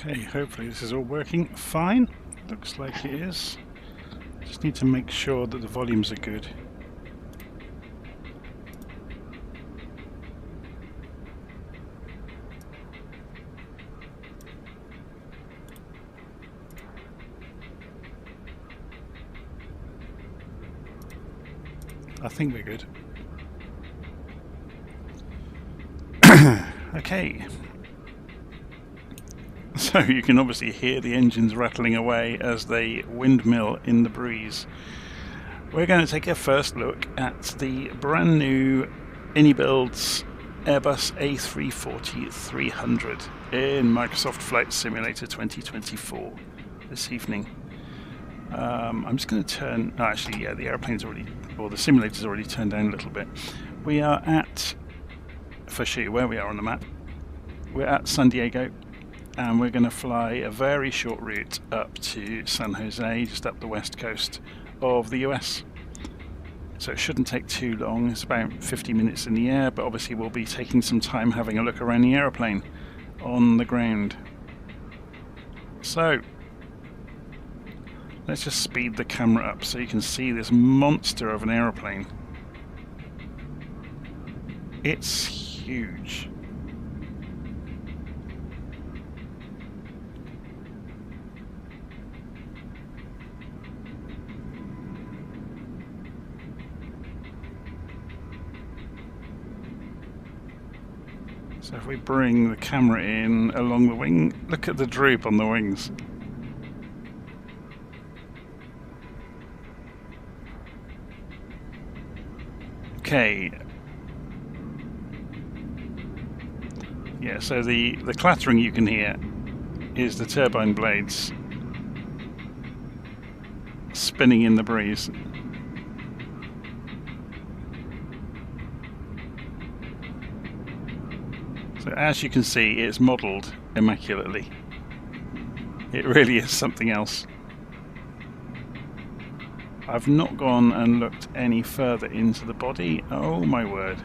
Okay, hopefully this is all working fine. Looks like it is. Just need to make sure that the volumes are good. I think we're good. Okay. So you can obviously hear the engines rattling away as they windmill in the breeze. We're going to take a first look at the brand new Inibuilds Airbus A340 300 in Microsoft Flight Simulator 2024 this evening. I'm just going to turn... Oh, actually, yeah, the airplane's already... or the simulator's already turned down a little bit. We are at... If I show you where we are on the map, we're at San Diego, and we're going to fly a very short route up to San Jose, just up the west coast of the US. So it shouldn't take too long. It's about 50 minutes in the air, but obviously we'll be taking some time having a look around the aeroplane on the ground. So let's just speed the camera up so you can see this monster of an aeroplane. It's huge. So if we bring the camera in along the wing, look at the droop on the wings. Okay. Yeah, so the clattering you can hear is the turbine blades spinning in the breeze. So as you can see, it's modelled immaculately. It really is something else. I've not gone and looked any further into the body. Oh my word.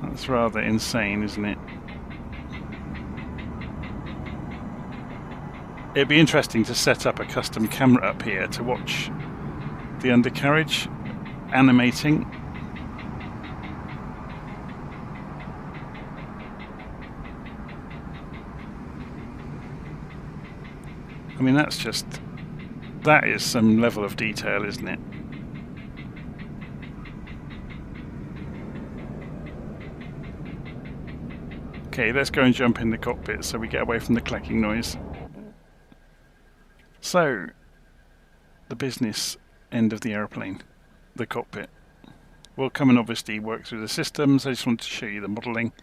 That's rather insane, isn't it? It'd be interesting to set up a custom camera up here to watch the undercarriage animating. I mean, that is some level of detail, isn't it? Okay, let's go and jump in the cockpit so we get away from the clacking noise. So, the business end of the aeroplane, the cockpit. We'll come and obviously work through the systems. I just wanted to show you the modelling.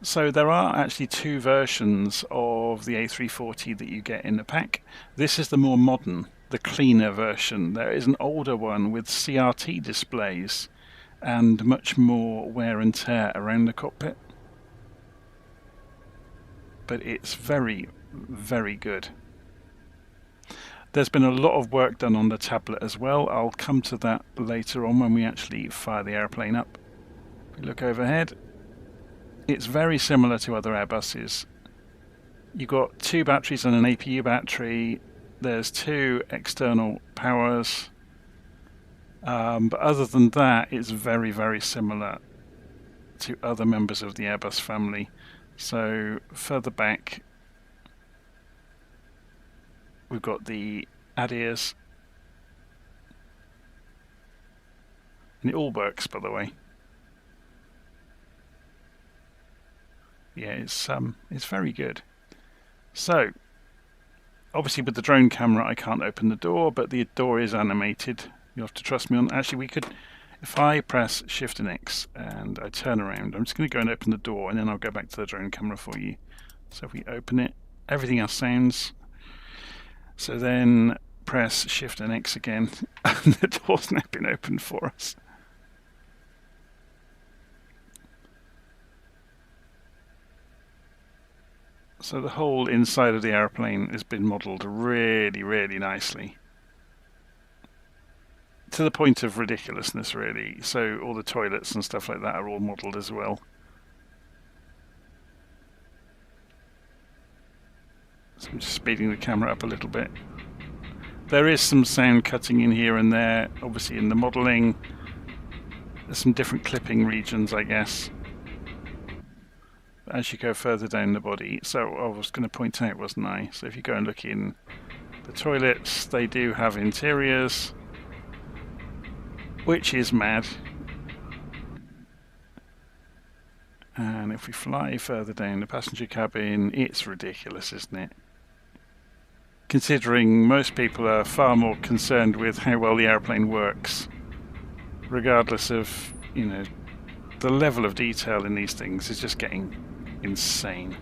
So there are actually two versions of the A340 that you get in the pack. This is the more modern, the cleaner version. There is an older one with CRT displays and much more wear and tear around the cockpit. But it's very, very good. There's been a lot of work done on the tablet as well. I'll come to that later on when we actually fire the airplane up. If we look overhead, it's very similar to other Airbuses. You've got two batteries and an APU battery. There's two external powers. But other than that, it's very, very similar to other members of the Airbus family. So further back, we've got the ADIRs. And it all works, by the way. Yeah, it's very good. So, obviously with the drone camera I can't open the door, but the door is animated. You'll have to trust me on. Actually, we could, if I press Shift and X and I turn around, I'm just going to go and open the door, and then I'll go back to the drone camera for you. So if we open it, everything else sounds. So then press Shift and X again, and the door's now been opened for us. So the whole inside of the airplane has been modelled really, really nicely to the point of ridiculousness, really. So all the toilets and stuff like that are all modelled as well. So I'm just speeding the camera up a little bit. There is some sound cutting in here and there, obviously in the modelling. There's some different clipping regions, I guess, as you go further down the body. So I was going to point out, wasn't I? So if you go and look in the toilets, they do have interiors, which is mad. And if we fly further down the passenger cabin, it's ridiculous, isn't it? Considering most people are far more concerned with how well the airplane works, regardless of, you know, the level of detail in these things is just getting insane.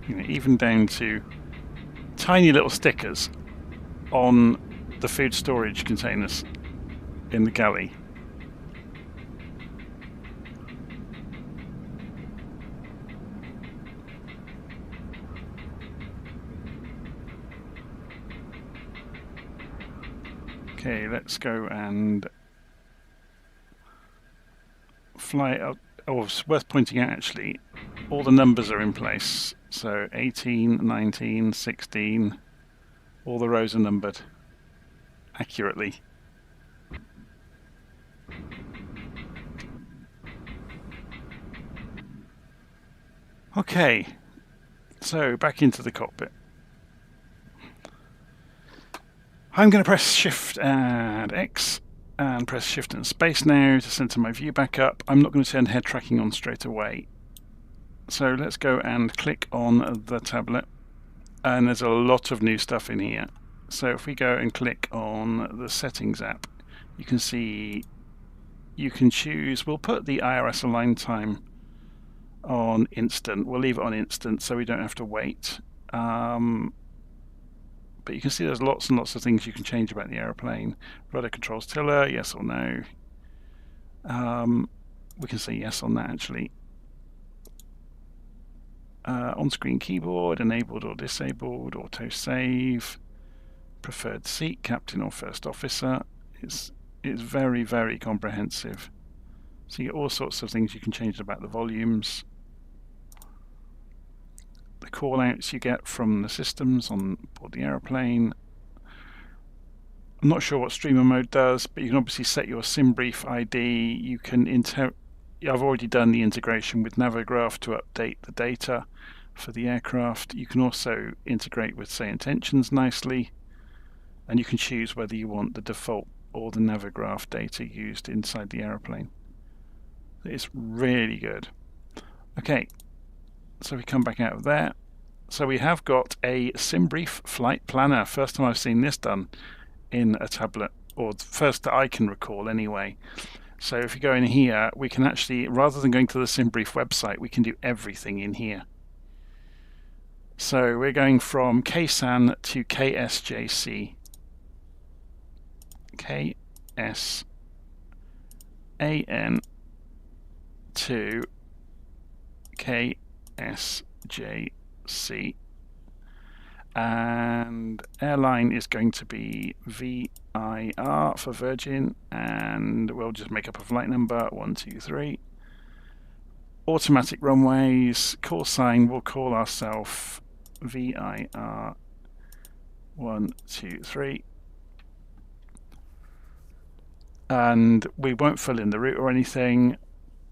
You know, even down to tiny little stickers on the food storage containers in the galley. Okay, let's go and fly up. Oh, it's worth pointing out actually, all the numbers are in place. So 18, 19, 16, all the rows are numbered accurately. Okay, so back into the cockpit. I'm going to press Shift and X and press Shift and Space now to center my view back up. I'm not going to turn head tracking on straight away. So let's go and click on the tablet, and there's a lot of new stuff in here. So if we go and click on the Settings app, you can see you can choose, we'll put the IRS align time on instant. We'll leave it on instant so we don't have to wait. But you can see there's lots and lots of things you can change about the aeroplane. Rudder controls tiller, yes or no. We can say yes on that actually. On-screen keyboard, enabled or disabled, auto save, preferred seat, captain or first officer. It's very, very comprehensive. So you get all sorts of things you can change about the volumes. The call-outs you get from the systems on board the aeroplane. I'm not sure what streamer mode does, but you can obviously set your Simbrief ID. You can I've already done the integration with Navigraph to update the data for the aircraft. You can also integrate with, say, intentions nicely, and you can choose whether you want the default or the Navigraph data used inside the aeroplane. It's really good. Okay. So we come back out of there. So we have got a Simbrief flight planner. First time I've seen this done in a tablet, or the first that I can recall anyway. So if you go in here, we can actually, rather than going to the Simbrief website, we can do everything in here. So we're going from KSAN to KSJC. KSAN to KSJC, and airline is going to be VIR for Virgin, and we'll just make up a flight number 123. Automatic runways, call sign, we'll call ourselves VIR 123, and we won't fill in the route or anything.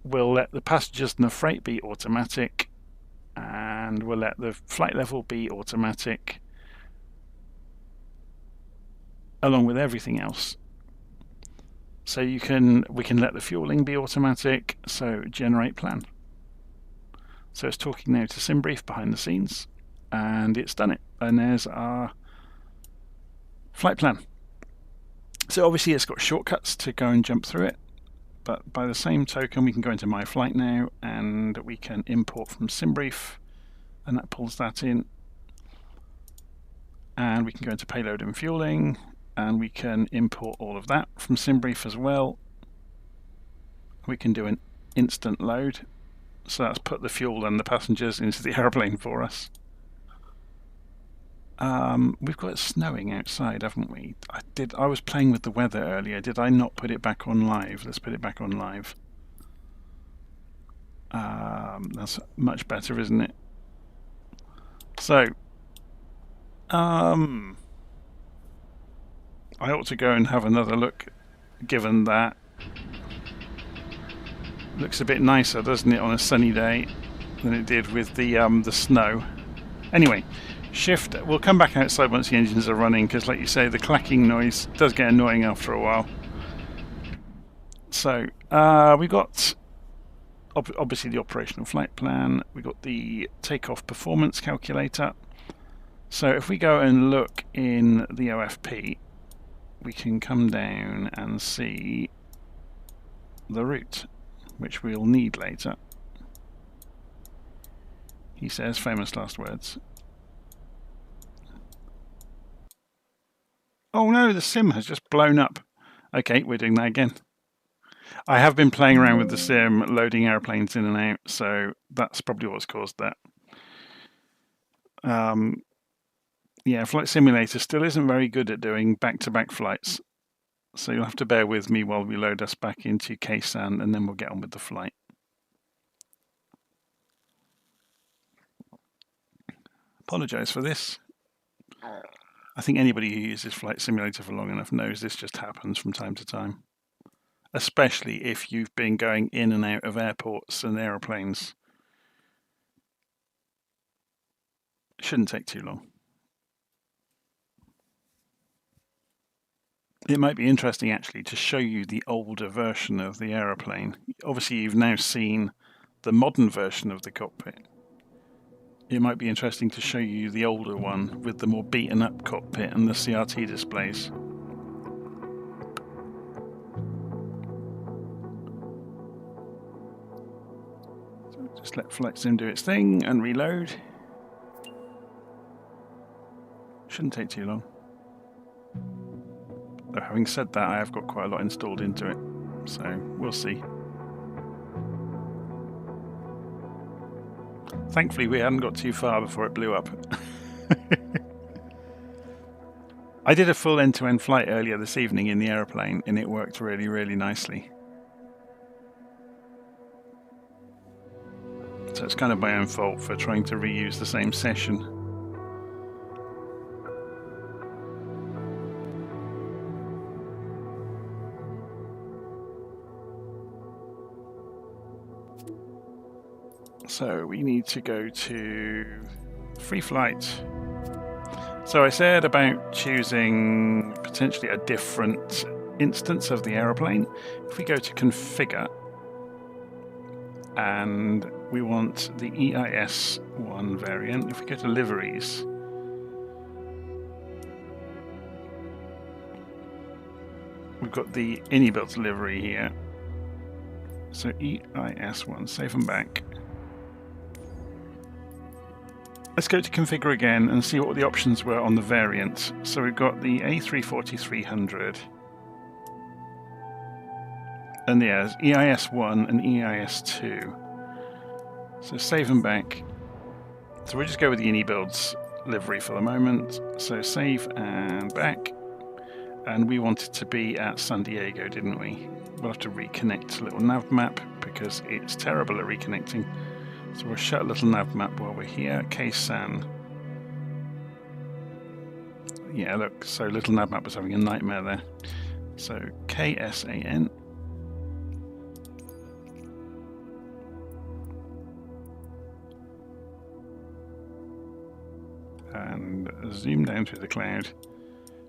We'll let the passengers and the freight be automatic, and we'll let the flight level be automatic, along with everything else. So we can let the fueling be automatic. So generate plan. So it's talking now to Simbrief behind the scenes, and it's done it. And there's our flight plan. So obviously it's got shortcuts to go and jump through it. But by the same token, we can go into My Flight now, and we can import from Simbrief, and that pulls that in. And we can go into Payload and Fueling, and we can import all of that from Simbrief as well. We can do an instant load, So that's put the fuel and the passengers into the aeroplane for us. We've got it snowing outside, haven't we? I was playing with the weather earlier. Did I not put it back on live? Let's put it back on live. That's much better, isn't it? So, I ought to go and have another look, given that looks a bit nicer, doesn't it, on a sunny day than it did with the snow. Anyway, shift. We'll come back outside once the engines are running, because, like you say, the clacking noise does get annoying after a while. So we got obviously the operational flight plan. We got the takeoff performance calculator. So if we go and look in the OFP, we can come down and see the route, which we'll need later. He says, famous last words. Oh no, the sim has just blown up. Okay, we're doing that again. I have been playing around with the sim, loading airplanes in and out, so that's probably what's caused that. Yeah, Flight Simulator still isn't very good at doing back-to-back flights, so you'll have to bear with me while we load us back into Ksan, and then we'll get on with the flight. Apologise for this. I think anybody who uses Flight Simulator for long enough knows this just happens from time to time, especially if you've been going in and out of airports and aeroplanes. It shouldn't take too long. It might be interesting actually to show you the older version of the aeroplane. Obviously you've now seen the modern version of the cockpit. It might be interesting to show you the older one with the more beaten up cockpit and the CRT displays. So just let Flight Sim do its thing and reload. Shouldn't take too long. Though having said that, I have got quite a lot installed into it, so we'll see. Thankfully we hadn't got too far before it blew up. I did a full end-to-end flight earlier this evening in the aeroplane and it worked really, really nicely. So it's kind of my own fault for trying to reuse the same session. So we need to go to free flight. So I said about choosing potentially a different instance of the aeroplane. If we go to configure and we want the EIS1 variant, if we go to liveries, we've got the Inibuilds livery here. So EIS1, save and back. Let's go to configure again and see what the options were on the variant. So we've got the A340-300. And there's EIS1 and EIS2. So save and back. So we'll just go with the Inibuilds livery for the moment. So save and back. And we wanted to be at San Diego, didn't we? We'll have to reconnect to LittleNavMap because it's terrible at reconnecting. So we'll shut LittleNavMap while we're here. Ksan. Yeah, look, so LittleNavMap was having a nightmare there. So KSAN. And zoom down through the cloud.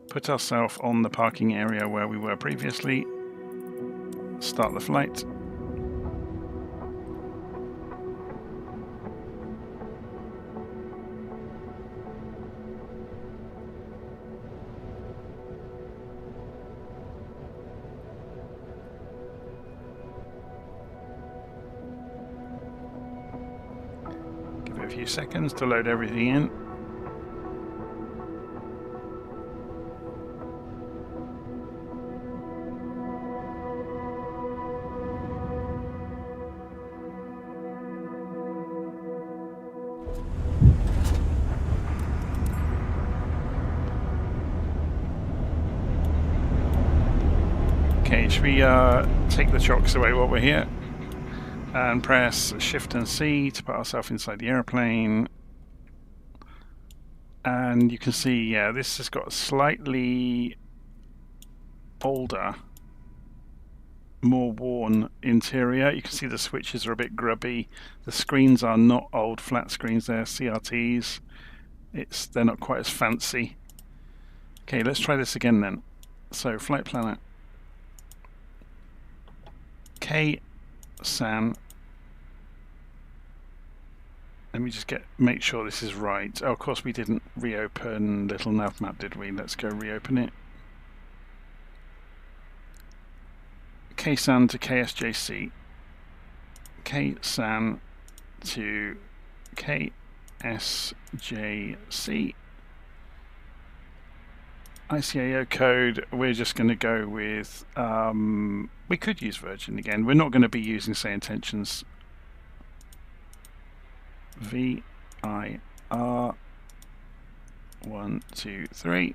Put ourselves on the parking area where we were previously. Start the flight. Give it a few seconds to load everything in. Okay, should we take the chocks away while we're here? And press Shift and C to put ourselves inside the aeroplane. And you can see, yeah, this has got a slightly older, more worn interior. You can see the switches are a bit grubby. The screens are not old flat screens, they're CRTs. They're not quite as fancy. Okay, let's try this again then. So, Flight Planner. K-SAN. Let me just make sure this is right. Oh, of course we didn't reopen LittleNavMap, did we? Let's go reopen it. KSAN to KSJC. KSAN to KSJC. ICAO code, we're just going to go with, we could use Virgin again. We're not going to be using, say, intentions. VIR 1, 2, 3.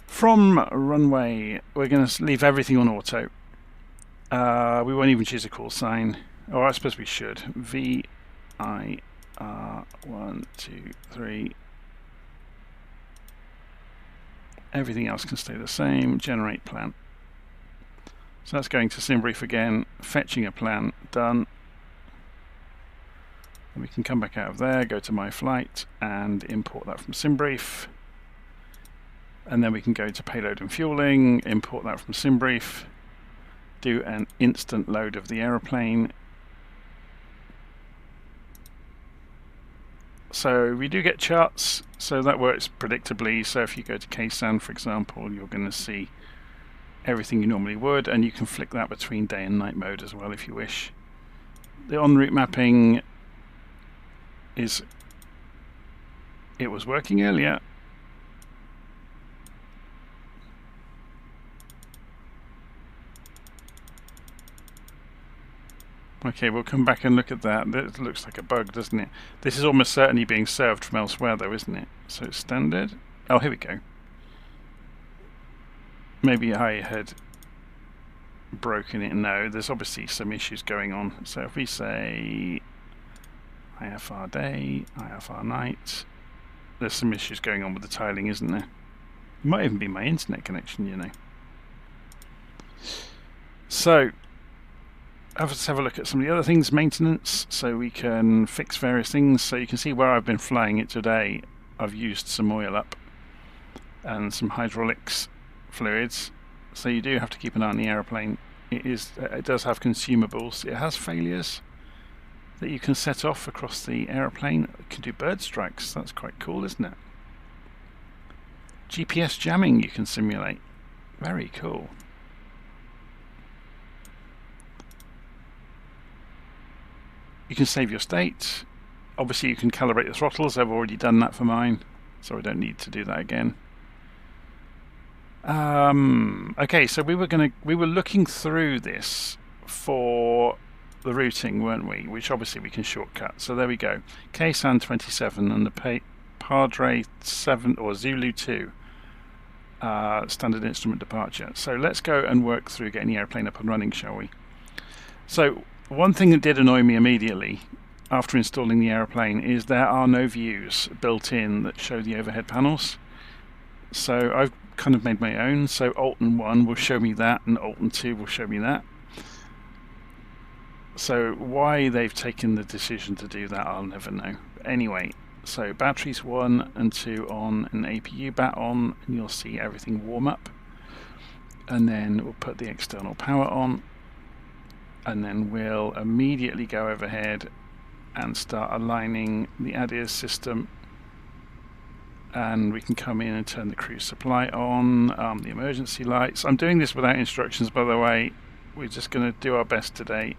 From runway, we're going to leave everything on auto. We won't even choose a call sign. Oh, I suppose we should. VIR 1, 2, 3. Everything else can stay the same. Generate plan. So that's going to Simbrief again, fetching a plan, done. And we can come back out of there, go to My Flight, and import that from Simbrief. And then we can go to Payload and Fueling, import that from Simbrief, do an instant load of the aeroplane. So we do get charts, so that works predictably. So if you go to KSAN, for example, you're going to see everything you normally would, and you can flick that between day and night mode as well if you wish. The en route mapping it was working earlier. Okay, we'll come back and look at that. That looks like a bug, doesn't it? This is almost certainly being served from elsewhere though, isn't it? So it's standard. Oh, here we go. Maybe I had broken it. No, there's obviously some issues going on. So if we say IFR day, IFR night, there's some issues going on with the tiling, isn't there? It might even be my internet connection, you know. So let's have a look at some of the other things. Maintenance, so we can fix various things. So you can see where I've been flying it today, I've used some oil up and some hydraulics fluids. So you do have to keep an eye on the aeroplane. It does have consumables. It has failures that you can set off across the aeroplane. It can do bird strikes. That's quite cool, isn't it? GPS jamming you can simulate. Very cool. You can save your state. Obviously you can calibrate the throttles. I've already done that for mine, so I don't need to do that again. Okay, so we were looking through this for the routing, weren't we? Which obviously we can shortcut. So there we go. KSAN 27 and the Padre 7 or Zulu 2 standard instrument departure. So let's go and work through getting the airplane up and running, shall we? So one thing that did annoy me immediately after installing the aeroplane is there are no views built in that show the overhead panels. So I've kind of made my own. So Alton 1 will show me that and Alton 2 will show me that. So why they've taken the decision to do that, I'll never know. But anyway, so batteries 1 and 2 on and APU bat on, and you'll see everything warm up. And then we'll put the external power on. And then we'll immediately go overhead and start aligning the ADIRS system. And we can come in and turn the cruise supply on, the emergency lights. I'm doing this without instructions, by the way. We're just going to do our best today.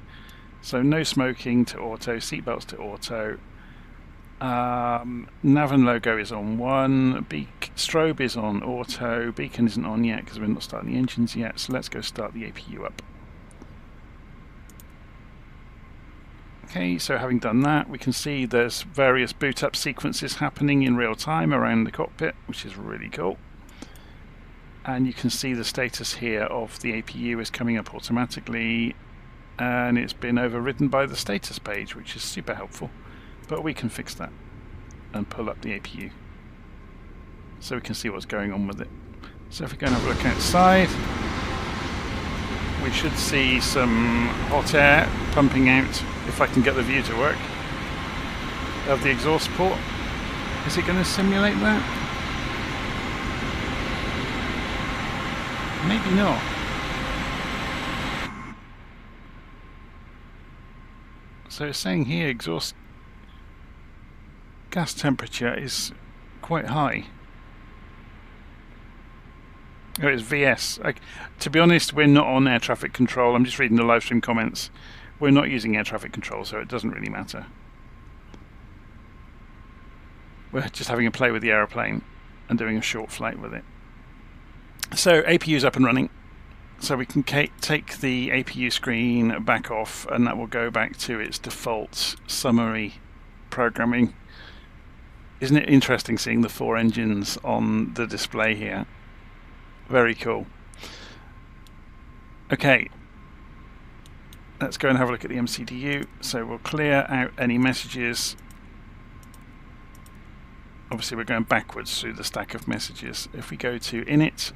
So no smoking to auto, seatbelts to auto. Nav and logo is on 1. Strobe is on auto. Beacon isn't on yet because we're not starting the engines yet. So let's go start the APU up. Okay, so having done that, we can see there's various boot up sequences happening in real time around the cockpit, which is really cool. and you can see the status here of the APU is coming up automatically, and it's been overridden by the status page, which is super helpful. But we can fix that and pull up the APU so we can see what's going on with it. So if we go and have a look outside, we should see some hot air pumping out, if I can get the view to work, of the exhaust port. Is it going to simulate that? Maybe not. So it's saying here exhaust gas temperature is quite high. Oh, it's VS. To be honest, we're not on air traffic control. I'm just reading the live stream comments. We're not using air traffic control, so it doesn't really matter. We're just having a play with the aeroplane and doing a short flight with it. So APU's up and running. So we can take the APU screen back off, and that will go back to its default summary programming. Isn't it interesting seeing the 4 engines on the display here? Very cool. Okay, let's go and have a look at the MCDU. So we'll clear out any messages. Obviously we're going backwards through the stack of messages. If we go to init,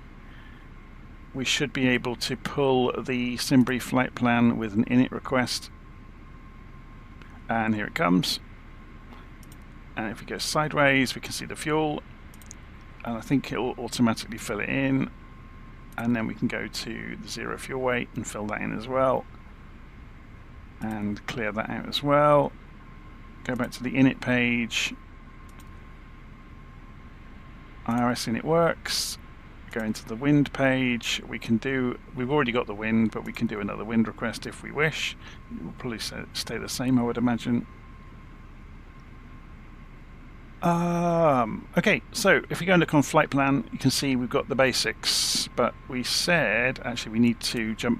we should be able to pull the Simbrief flight plan with an init request. And here it comes. And if we go sideways, we can see the fuel. And I think it will automatically fill it in. And then we can go to the 0 fuel weight and fill that in as well. And clear that out as well. Go back to the init page. IRS init works. Go into the wind page. We've already got the wind, but we can do another wind request if we wish. It will probably stay the same, I would imagine. Okay, so if we go and look on flight plan, you can see we've got the basics, but we said actually we need to jump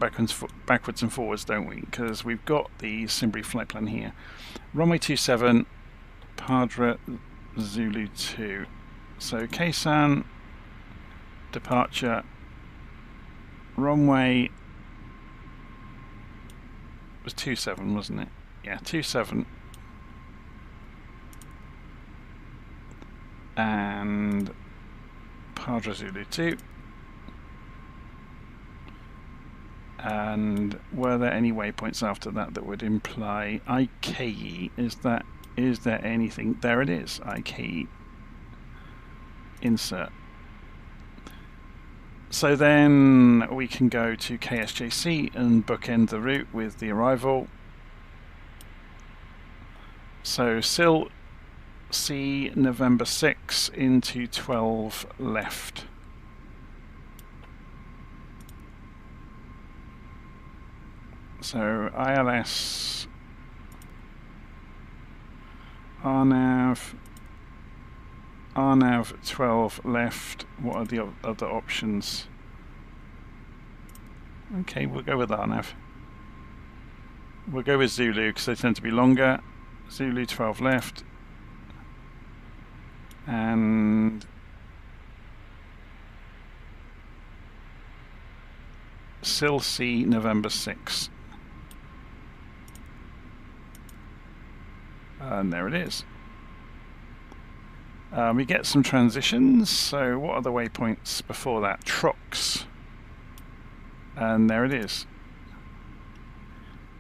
backwards and forwards, don't we? Because we've got the Simbrief flight plan here. Runway 27, Padre Zulu 2. So Kaysan, departure, runway was 27, wasn't it? Yeah, 27. And Padre Zulu 2. And were there any waypoints after that that would imply IKE? Is there anything? There it is, IKE. Insert. So then we can go to KSJC and bookend the route with the arrival. So SIL C November 6 into 12 left. So ILS RNAV 12 left. What are the other options? Okay, we'll go with RNAV. We'll go with Zulu because they tend to be longer. Zulu 12 left. And SIL C November 6. And there it is. We get some transitions. So what are the waypoints before that? Trox. And there it is.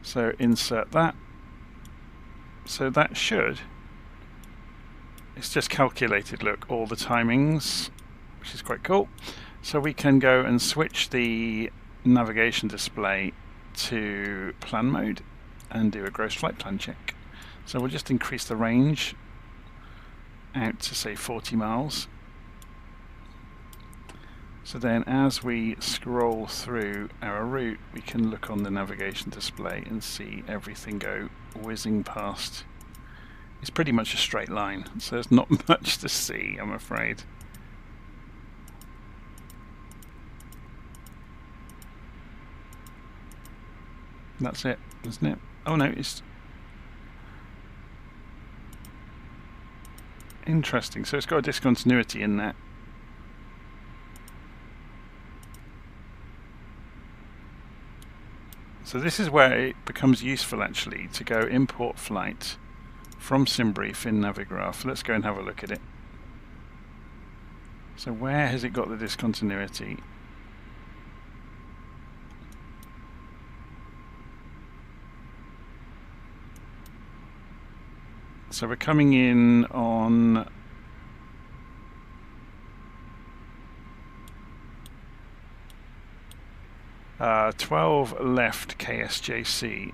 So insert that. So that should... It's just calculated, look, all the timings, which is quite cool. So we can go and switch the navigation display to plan mode and do a gross flight plan check. So we'll just increase the range out to say 40 miles. So then as we scroll through our route, we can look on the navigation display and see everything go whizzing past. It's pretty much a straight line, so there's not much to see, I'm afraid. That's it, isn't it? Oh no, it's interesting. So it's got a discontinuity in there. So this is where it becomes useful actually to go import flight from Simbrief in Navigraph. Let's go and have a look at it. So where has it got the discontinuity? So we're coming in on 12 left KSJC.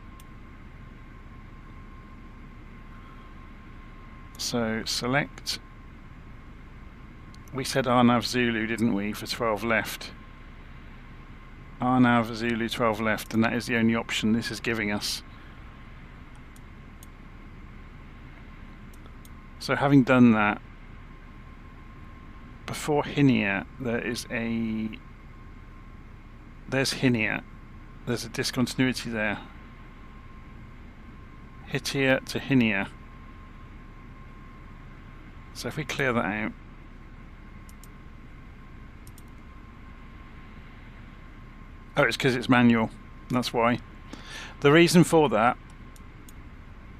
So select. We said RNAV Zulu, didn't we, for 12 left? RNAV Zulu 12 left, and that is the only option this is giving us. So having done that, before Hinia, there's Hinia. There's a discontinuity there. Hitia to Hinia. So if we clear that out, oh, it's because it's manual. That's why. The reason for that,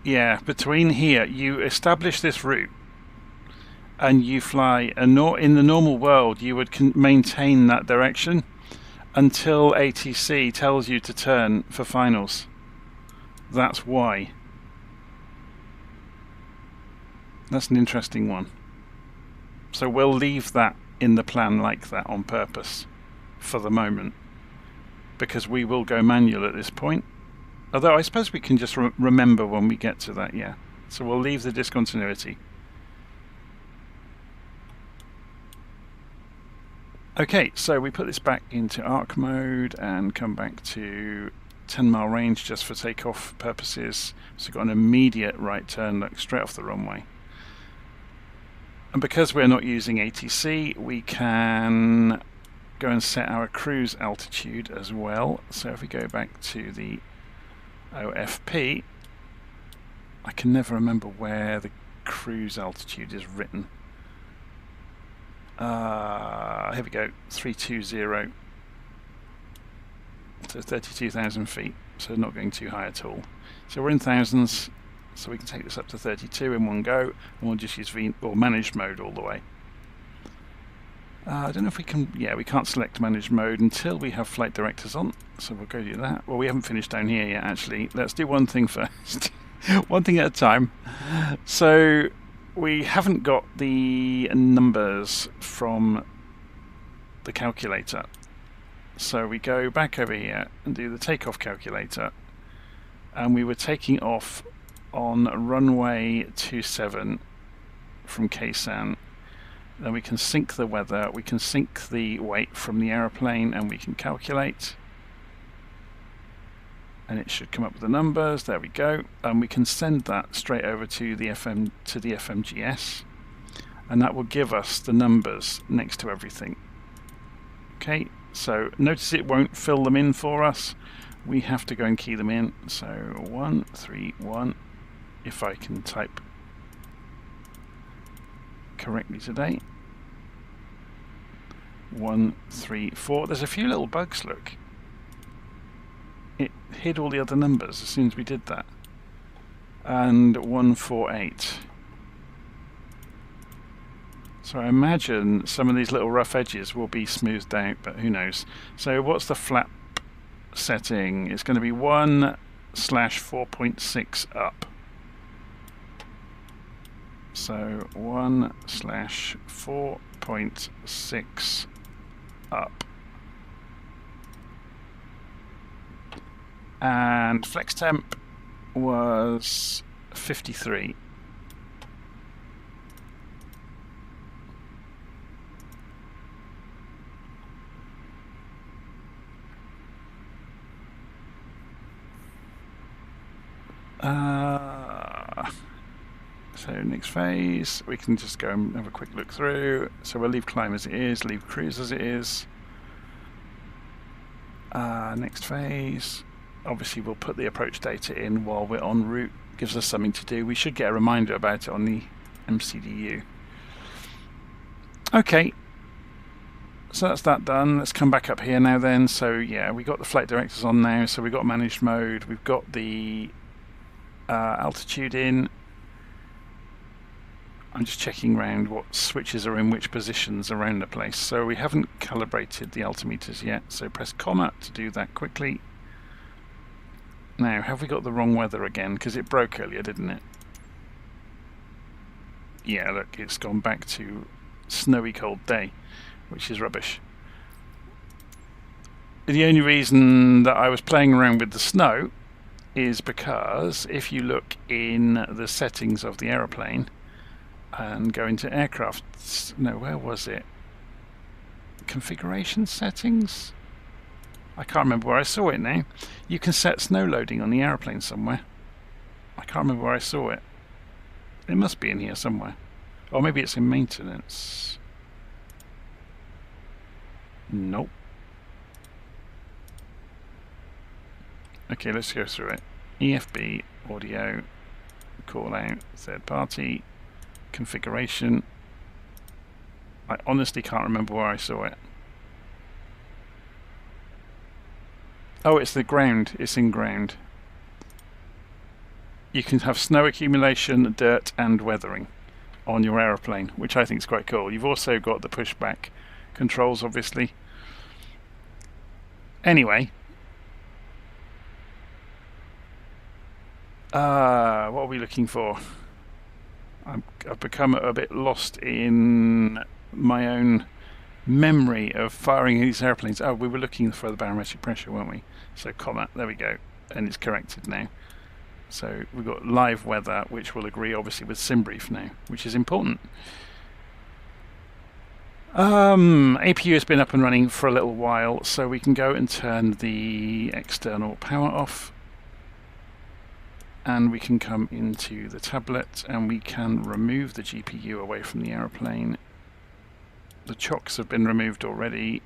yeah, between here, you establish this route and you fly. And in the normal world, you would maintain that direction until ATC tells you to turn for finals. That's why. That's an interesting one. So we'll leave that in the plan like that on purpose for the moment, because we will go manual at this point. Although I suppose we can just remember when we get to that, yeah. So we'll leave the discontinuity. Okay, so we put this back into arc mode and come back to 10-mile range just for takeoff purposes. So we've got an immediate right turn, look, straight off the runway. And because we're not using ATC, we can go and set our cruise altitude as well. So if we go back to the OFP, I can never remember where the cruise altitude is written. Here we go, 320, so 32,000 feet, so not going too high at all. So we're in thousands, so we can take this up to 32 in one go, and we'll just use managed mode all the way. I don't know if we can, yeah, we can't select managed mode until we have flight directors on, so we'll go do that. Well, we haven't finished down here yet, actually. Let's do one thing first, one thing at a time. So we haven't got the numbers from the calculator. So we go back over here and do the takeoff calculator. And we were taking off on runway 27 from Ksan. Then we can sync the weather, we can sync the weight from the aeroplane, and we can calculate. And it should come up with the numbers. There we go. And we can send that straight over to the FMGS, and that will give us the numbers next to everything. Okay, so notice it won't fill them in for us. We have to go and key them in. So 131, if I can type correctly today. 134. There's a few little bugs, look. It hid all the other numbers as soon as we did that. And 148. So I imagine some of these little rough edges will be smoothed out, but who knows. So what's the flap setting? It's going to be 1/4.6 up. So 1/4.6 up. And flex temp was 53. So next phase, we can just go and have a quick look through. So we'll leave climb as it is, leave cruise as it is. Next phase, obviously we'll put the approach data in while we're en route. Gives us something to do. We should get a reminder about it on the MCDU. Okay, So that's that done. Let's come back up here now then. So yeah, we got the flight directors on now. So we've got managed mode. We've got the altitude in. I'm just checking around what switches are in which positions around the place. So we haven't calibrated the altimeters yet. So press comma to do that quickly. Now, have we got the wrong weather again? Because it broke earlier, didn't it? Yeah, look, it's gone back to snowy cold day, which is rubbish. The only reason that I was playing around with the snow is because if you look in the settings of the aeroplane and go into aircraft, no, where was it? Configuration settings? I can't remember where I saw it now. You can set snow loading on the aeroplane somewhere. I can't remember where I saw it. It must be in here somewhere. Or maybe it's in maintenance. Nope. Okay, let's go through it. EFB, audio, call out, third party, configuration. I honestly can't remember where I saw it. Oh, it's the ground. It's in ground. You can have snow accumulation, dirt and weathering on your aeroplane, which I think is quite cool. You've also got the pushback controls, obviously. Anyway, what are we looking for? I've become a bit lost in my own memory of firing these airplanes. Oh, we were looking for the barometric pressure, weren't we? So comma, there we go, and it's corrected now. So we've got live weather, which will agree obviously with Simbrief now, which is important. APU has been up and running for a little while, so we can go and turn the external power off, and we can come into the tablet and we can remove the GPU away from the aeroplane. The chocks have been removed already.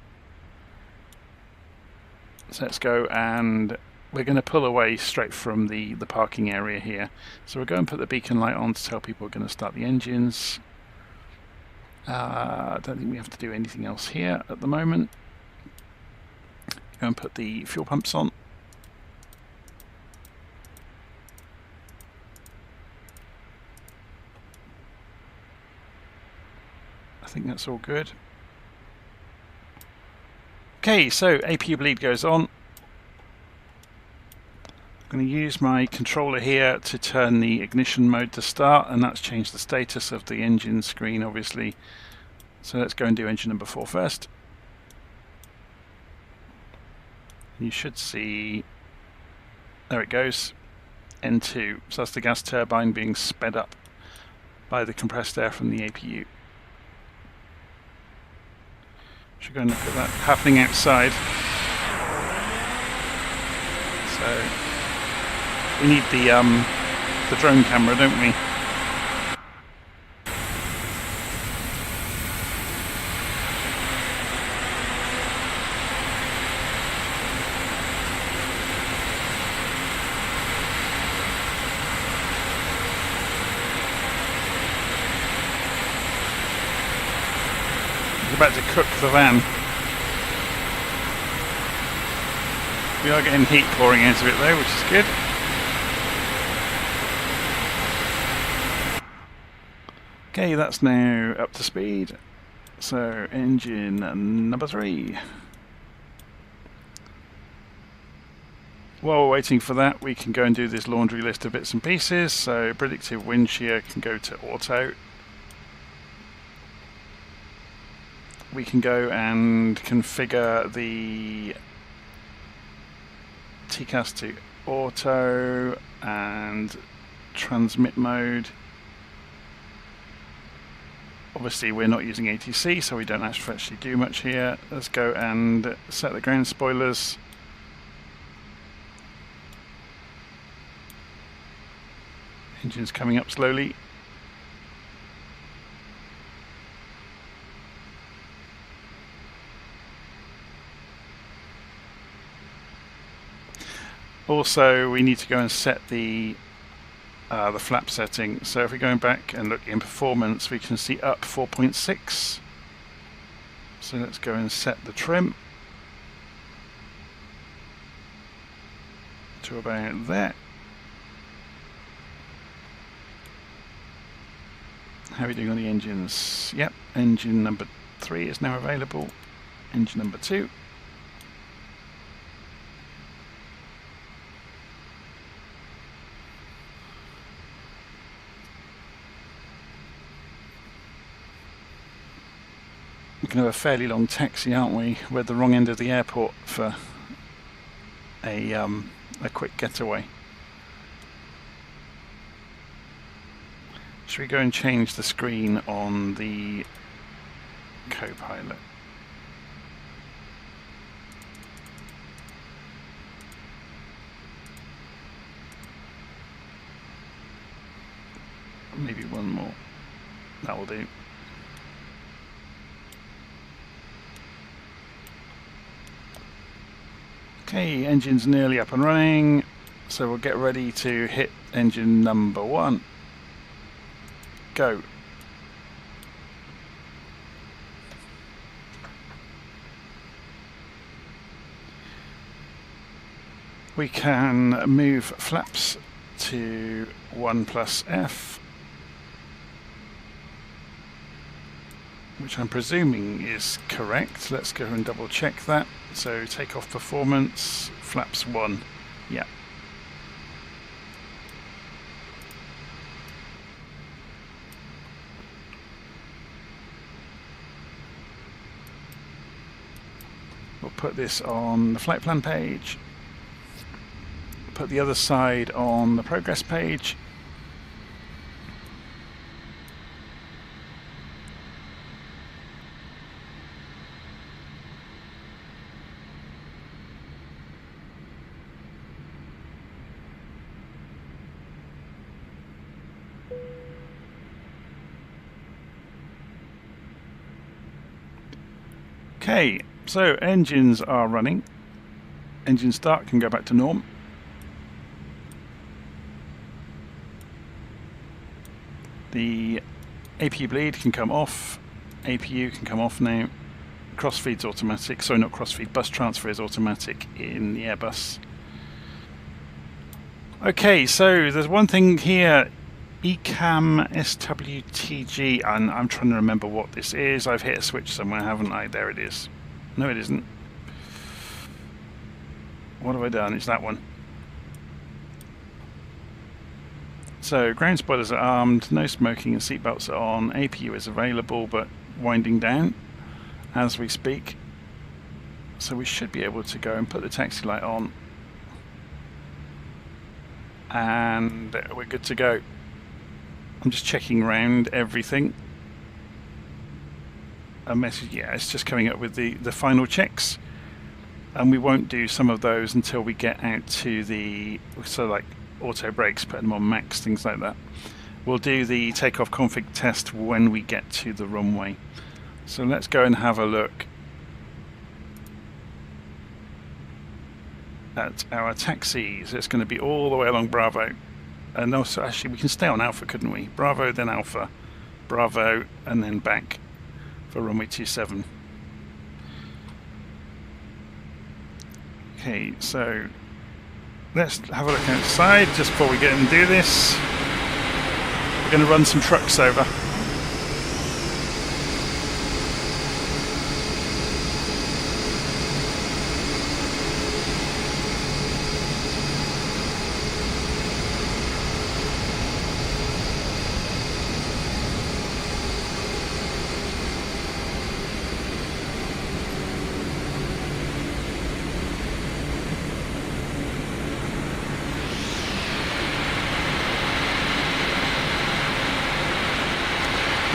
So let's go, and we're going to pull away straight from the parking area here. So we'll go and put the beacon light on to tell people we're going to start the engines. I don't think we have to do anything else here at the moment. Go and put the fuel pumps on. I think that's all good. Okay, so APU bleed goes on. I'm going to use my controller here to turn the ignition mode to start, and that's changed the status of the engine screen, obviously. So let's go and do engine number 4 first. You should see, there it goes, N2. So that's the gas turbine being sped up by the compressed air from the APU. Should go and look at that happening outside. So we need the drone camera, don't we? About to cook the van. We are getting heat pouring out of it though, which is good. Okay, that's now up to speed. So engine number 3. While we're waiting for that, we can go and do this laundry list of bits and pieces. So predictive wind shear can go to auto. We can go and configure the TCAS to auto and transmit mode. Obviously we're not using ATC, so we don't actually do much here. Let's go and set the ground spoilers. Engine's coming up slowly. Also, we need to go and set the flap setting. So if we're going back and look in performance, we can see up 4.6. So let's go and set the trim to about there. How are we doing on the engines? Yep, engine number 3 is now available. Engine number 2. We're going to have a fairly long taxi, aren't we? We're at the wrong end of the airport for a quick getaway. Should we go and change the screen on the co-pilot? Maybe one more. That will do. Okay, engine's nearly up and running, so we'll get ready to hit engine number 1. Go. We can move flaps to 1+F, which I'm presuming is correct. Let's go and double check that. So takeoff performance, flaps 1. Yeah. We'll put this on the flight plan page. Put the other side on the progress page. Okay, so engines are running. Engine start can go back to norm. The APU bleed can come off. APU can come off now. Crossfeed's automatic. Sorry, not crossfeed. Bus transfer is automatic in the Airbus. Okay, so there's one thing here. ECAM SWTG, and I'm trying to remember what this is. I've hit a switch somewhere, haven't I? There it is. No, it isn't. What have I done? It's that one. So, ground spoilers are armed, no smoking and seatbelts are on. APU is available, but winding down as we speak. So we should be able to go and put the taxi light on. And we're good to go. I'm just checking around everything. A message, yeah, it's just coming up with the final checks. And we won't do some of those until we get out to the, so like auto brakes, putting them on max, things like that. We'll do the takeoff config test when we get to the runway. So let's go and have a look at our taxis. It's going to be all the way along Bravo. And also, actually, we can stay on Alpha, couldn't we? Bravo, then Alpha, Bravo, and then back for runway 27. Okay, so let's have a look outside just before we get and do this. We're going to run some trucks over.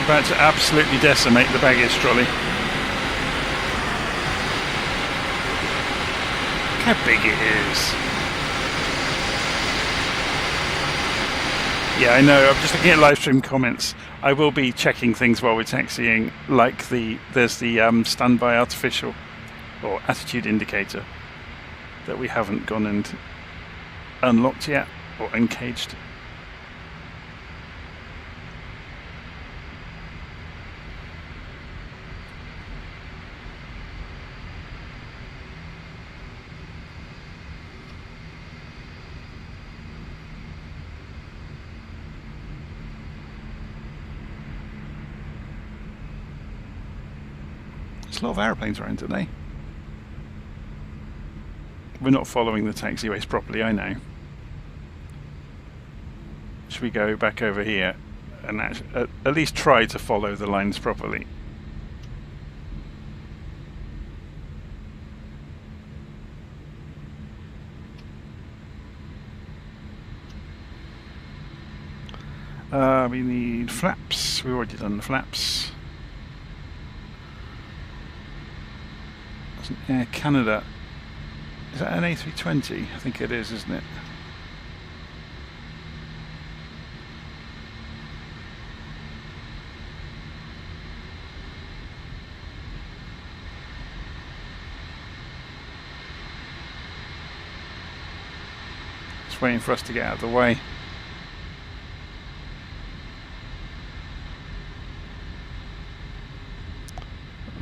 About to absolutely decimate the baggage trolley. Look how big it is. Yeah, I know. I'm just looking at live stream comments. I will be checking things while we're taxiing, like there's the standby artificial or attitude indicator that we haven't gone and unlocked yet or uncaged. There's a lot of aeroplanes around today. We're not following the taxiways properly, I know. Should we go back over here and at least try to follow the lines properly? We need flaps. We've already done the flaps. That's an Air Canada. Is that an A320? I think it is, isn't it? Just waiting for us to get out of the way.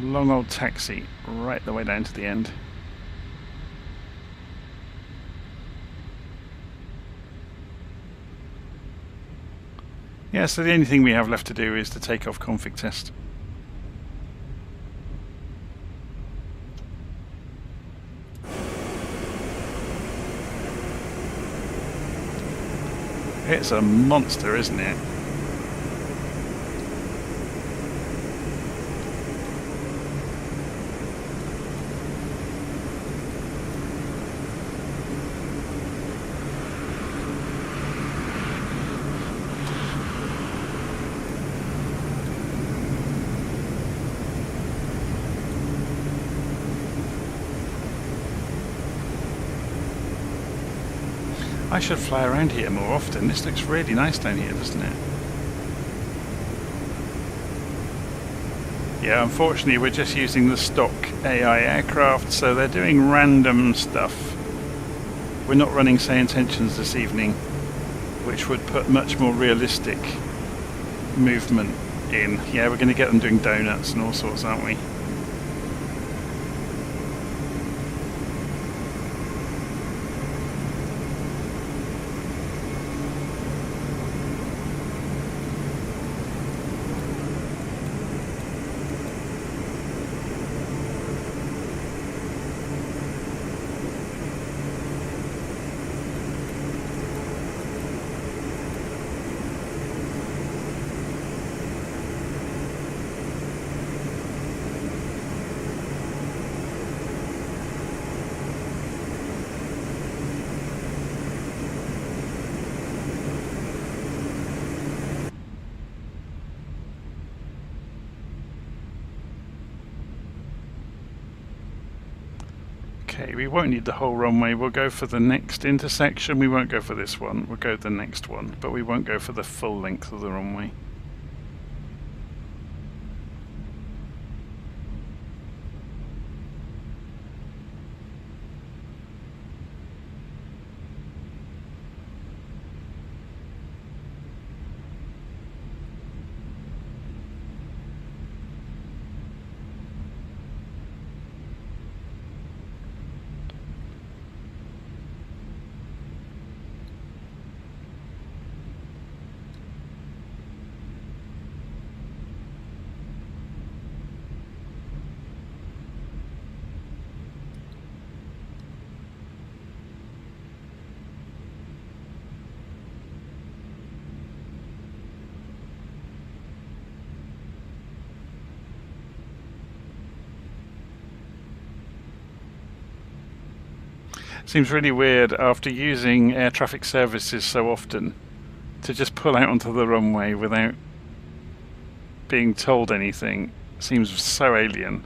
Long old taxi right the way down to the end. Yeah, so the only thing we have left to do is the takeoff config test. It's a monster, isn't it? I should fly around here more often. This looks really nice down here, doesn't it? Yeah, unfortunately we're just using the stock AI aircraft, so they're doing random stuff. We're not running say intentions this evening, which would put much more realistic movement in. Yeah, we're going to get them doing donuts and all sorts, aren't we? Okay, we won't need the whole runway. We'll go for the next intersection. We won't go for this one. We'll go the next one, but we won't go for the full length of the runway. Seems really weird after using air traffic services so often to just pull out onto the runway without being told anything. Seems so alien.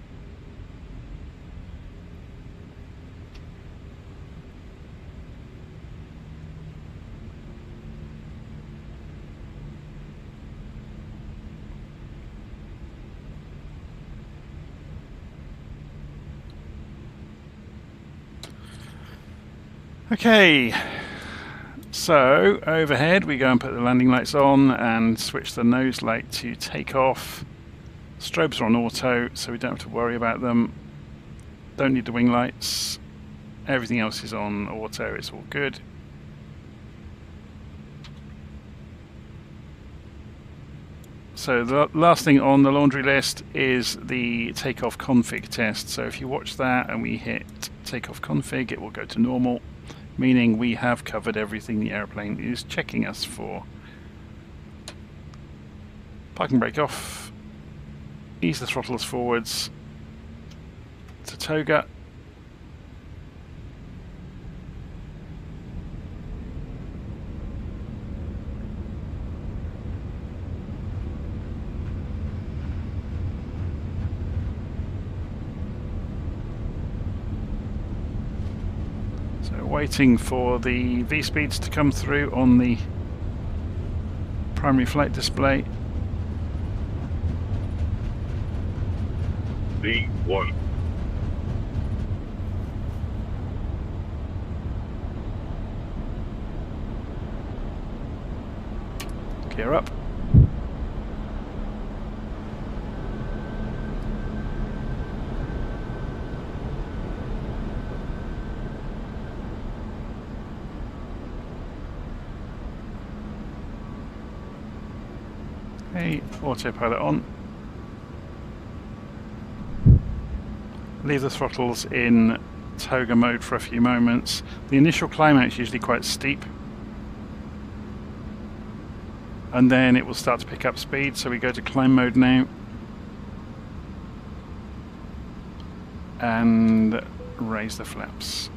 Okay, so overhead we go and put the landing lights on and switch the nose light to takeoff. Strobes are on auto, so we don't have to worry about them. Don't need the wing lights. Everything else is on auto, it's all good. So the last thing on the laundry list is the takeoff config test. So if you watch that and we hit takeoff config, it will go to normal, meaning we have covered everything the airplane is checking us for. Parking brake off, ease the throttles forwards to toga. So waiting for the V-speeds to come through on the primary flight display. V1. Gear up. Okay, autopilot on. Leave the throttles in toga mode for a few moments. The initial climb out is usually quite steep, and then it will start to pick up speed, so we go to climb mode now and raise the flaps.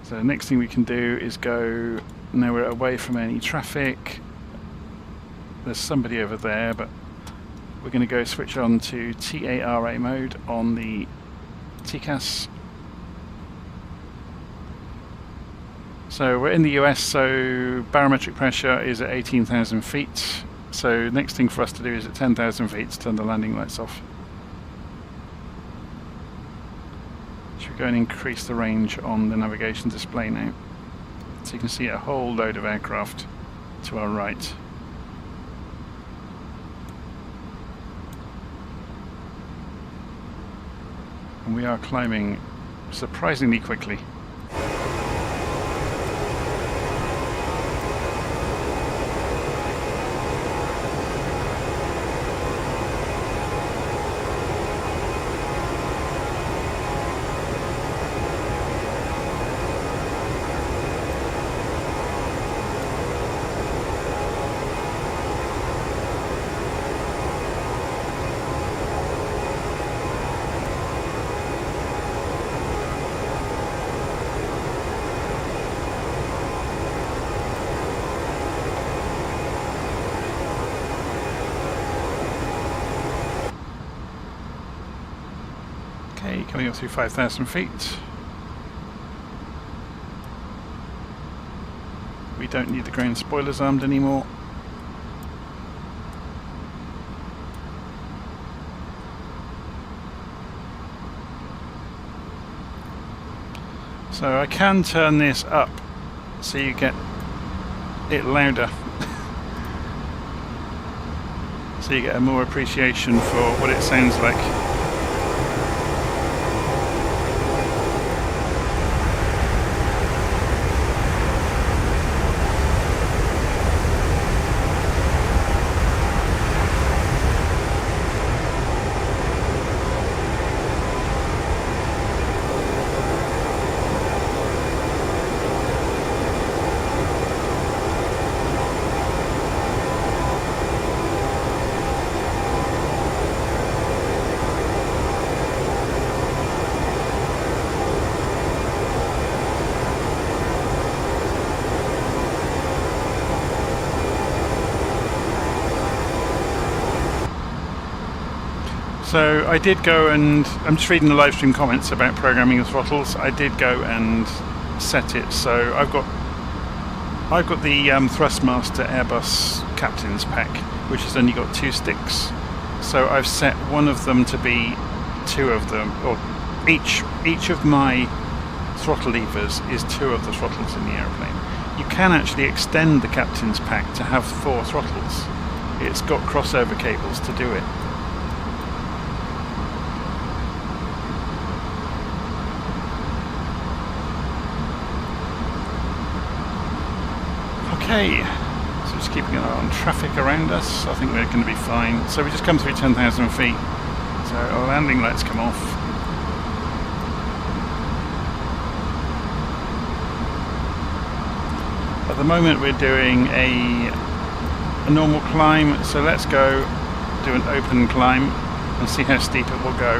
So the next thing we can do is go, now we're away from any traffic. There's somebody over there, but we're going to go switch on to TARA mode on the TCAS. So we're in the US, so barometric pressure is at 18,000 feet. So next thing for us to do is at 10,000 feet to turn the landing lights off. Should we go and increase the range on the navigation display now? So you can see a whole load of aircraft to our right. And we are climbing surprisingly quickly. Okay, coming up through 5,000 feet. We don't need the ground spoilers armed anymore. So I can turn this up so you get it louder. So you get a more appreciation for what it sounds like. So I did go and, I'm just reading the live stream comments about programming the throttles. I did go and set it, so I've got the Thrustmaster Airbus Captain's Pack, which has only got 2 sticks. So I've set one of them to be 2 of them, or each of my throttle levers is 2 of the throttles in the airplane. You can actually extend the Captain's Pack to have 4 throttles. It's got crossover cables to do it. Okay, so Just keeping an eye on traffic around us. I think we're going to be fine. So we just come through 10,000 feet. So our landing lights come off. At the moment we're doing a normal climb, so let's go do an open climb and see how steep it will go.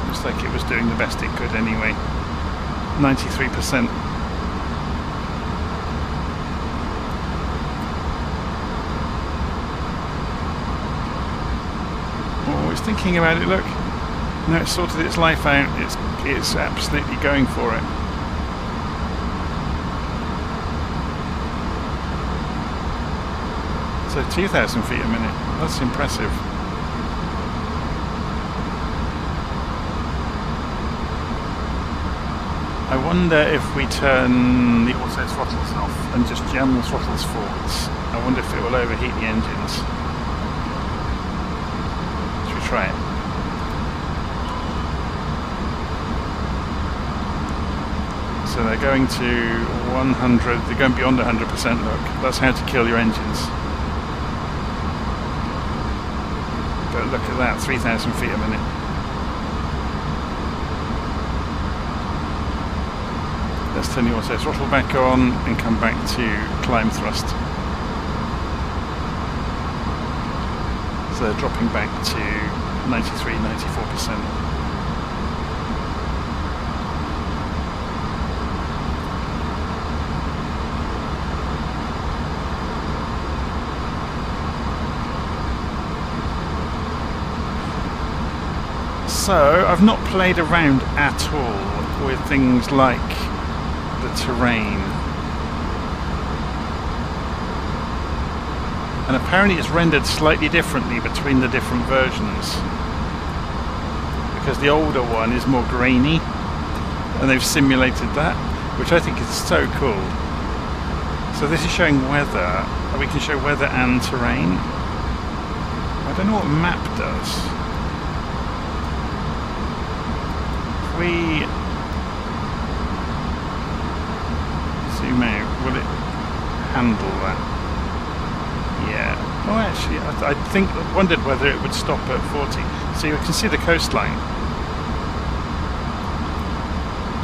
Looks like it was doing the best it could anyway. 93%. Oh, it's thinking about it, look. Now it's sorted its life out, it's absolutely going for it. So 2,000 feet a minute, that's impressive. I wonder if we turn the auto throttles off and just jam the throttles forwards. I wonder if it will overheat the engines. Should we try it? So they're going to 100, they're going beyond 100%, look. That's how to kill your engines. But look at that, 3,000 feet a minute. Let's turn the auto throttle back on and come back to climb thrust. So they're dropping back to 93-94%. So I've not played around at all with things like the terrain, and apparently it's rendered slightly differently between the different versions, because the older one is more grainy and they've simulated that, which I think is so cool. So this is showing weather, we can show weather and terrain. I don't know what map does. If we zoom out, will it handle that? Yeah. Oh, actually, I wondered whether it would stop at 40. So you can see the coastline.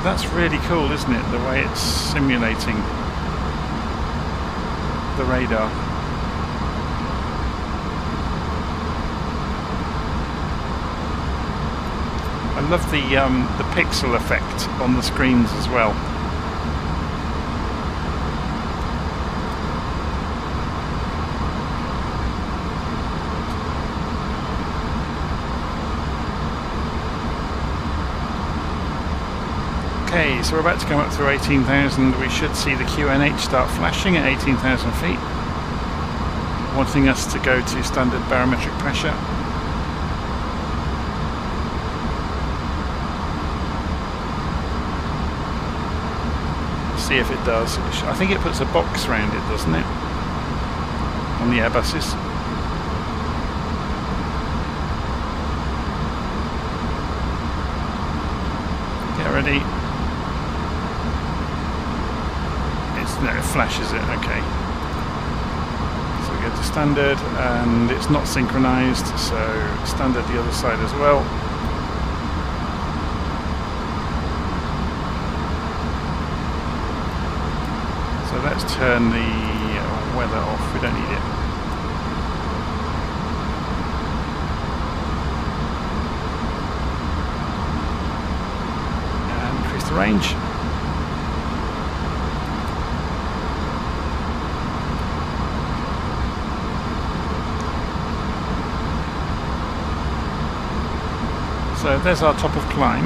That's really cool, isn't it? The way it's simulating the radar. I love the pixel effect on the screens as well. Okay, so we're about to come up through 18,000. We should see the QNH start flashing at 18,000 feet, wanting us to go to standard barometric pressure. See if it does. I think it puts a box around it, doesn't it? On the Airbuses. Get ready. No, it flashes it, okay. So we go to standard, and it's not synchronized, so standard the other side as well. So let's turn the weather off, we don't need it. And increase the range. So there's our top of climb,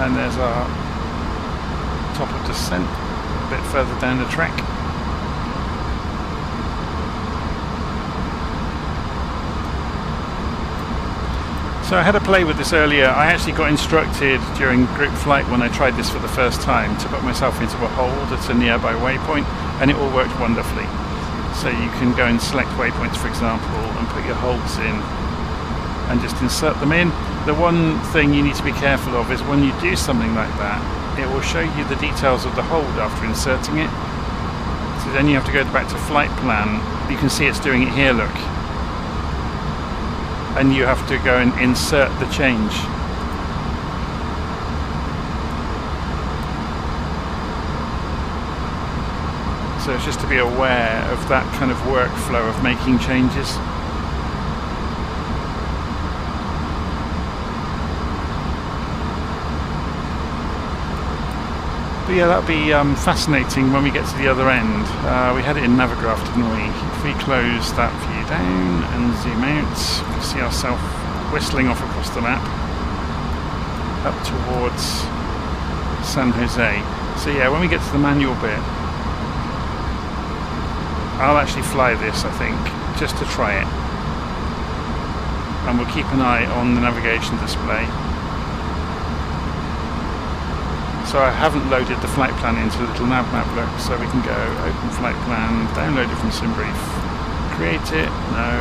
and there's our top of descent, a bit further down the track. So I had a play with this earlier. I actually got instructed during group flight when I tried this for the first time to put myself into a hold at a nearby waypoint, and it all worked wonderfully. So you can go and select waypoints, for example, and put your holds in and just insert them in. The one thing you need to be careful of is when you do something like that, it will show you the details of the hold after inserting it. So then you have to go back to flight plan. You can see it's doing it here, look. And you have to go and insert the change. So it's just to be aware of that kind of workflow of making changes. But yeah, that'll be fascinating when we get to the other end. We had it in Navigraph, didn't we? If we close that view down and zoom out, you can see ourselves whistling off across the map up towards San Jose. So yeah, when we get to the manual bit, I'll actually fly this, I think, just to try it. And we'll keep an eye on the navigation display. So I haven't loaded the flight plan into LittleNavMap, look, so we can go open flight plan, download it from Simbrief, create it, no.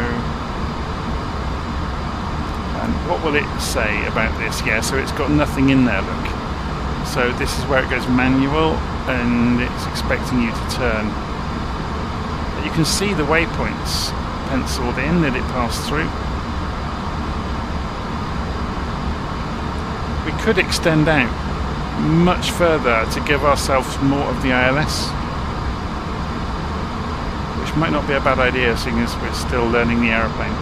And what will it say about this? Yeah, so it's got nothing in there, look. So this is where it goes manual, and it's expecting you to turn. You can see the waypoints penciled in that it passed through. We could extend out much further to give ourselves more of the ILS, which might not be a bad idea seeing as we're still learning the aeroplane.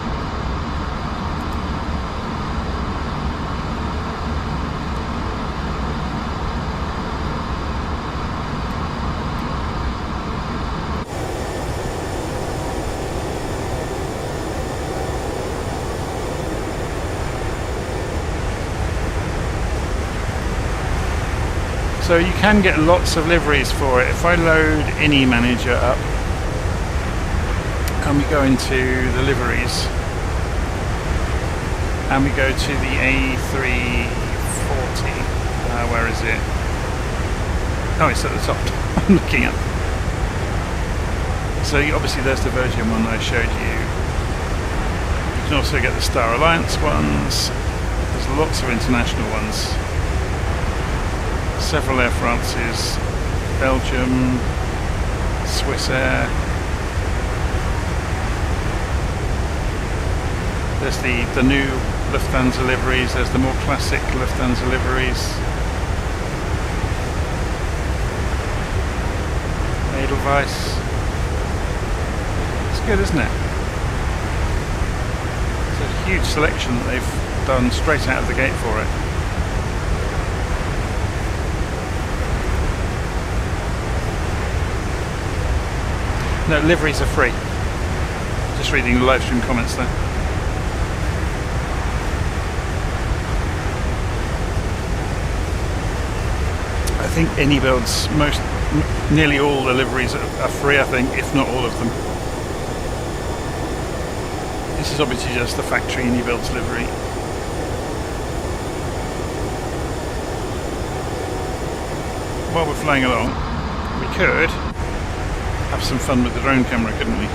So you can get lots of liveries for it. If I load Ini Manager up and we go into the liveries and we go to the A340, where is it? Oh, it's at the top. I'm looking at. So obviously there's the Virgin one I showed you. You can also get the Star Alliance ones. There's lots of international ones. Several Air Frances, Belgium, Swiss Air. There's the new Lufthansa liveries, there's the more classic Lufthansa liveries. Edelweiss. It's good, isn't it? It's a huge selection that they've done straight out of the gate for it. No, liveries are free. Just reading the live stream comments there. I think Inibuilds, nearly all the liveries are free, I think, if not all of them. This is obviously just the factory Inibuilds livery. While we're flying along, we could have some fun with the drone camera, couldn't we?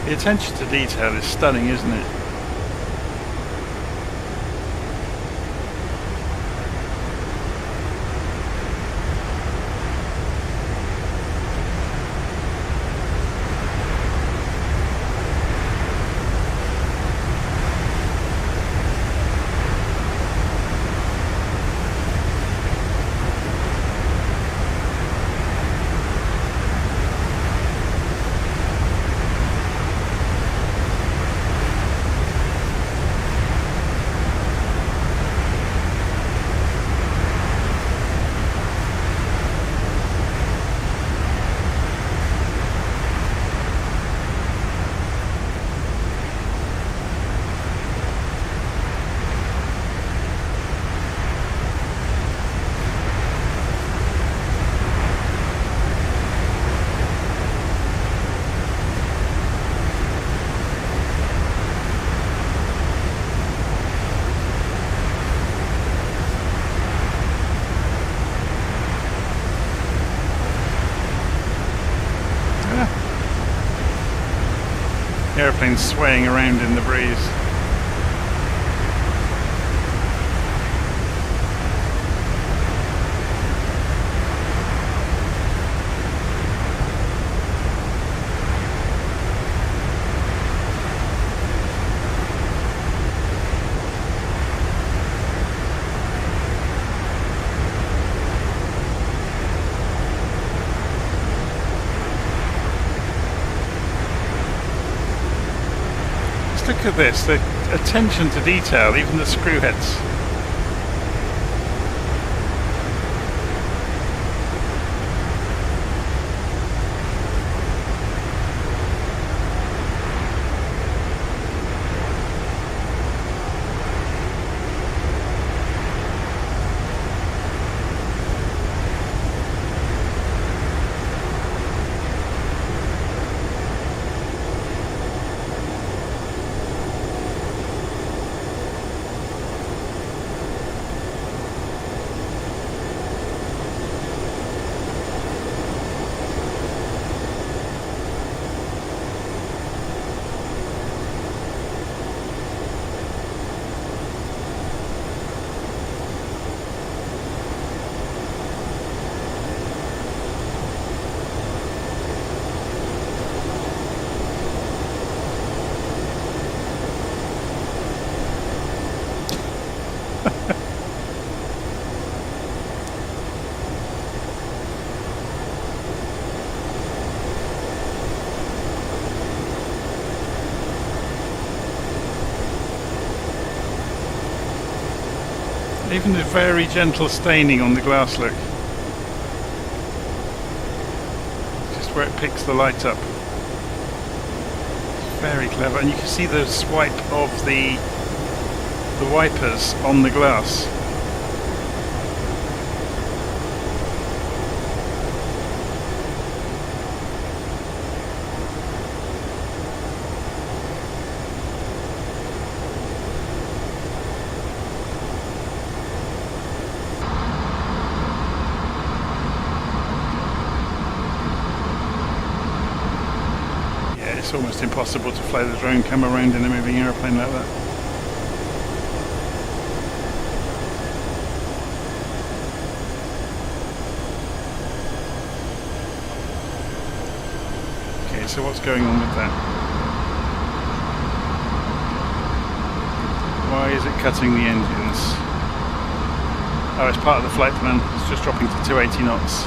The attention to detail is stunning, isn't it? airplane swaying around in the breeze. Look at this, the attention to detail, even the screw heads. Even the very gentle staining on the glass, look. Just where it picks the light up. Very clever, and you can see the swipe of the wipers on the glass. It's almost impossible to fly the drone camera around in a moving aeroplane like that. Okay, so what's going on with that? Why is it cutting the engines? Oh, it's part of the flight plan. It's just dropping to 280 knots.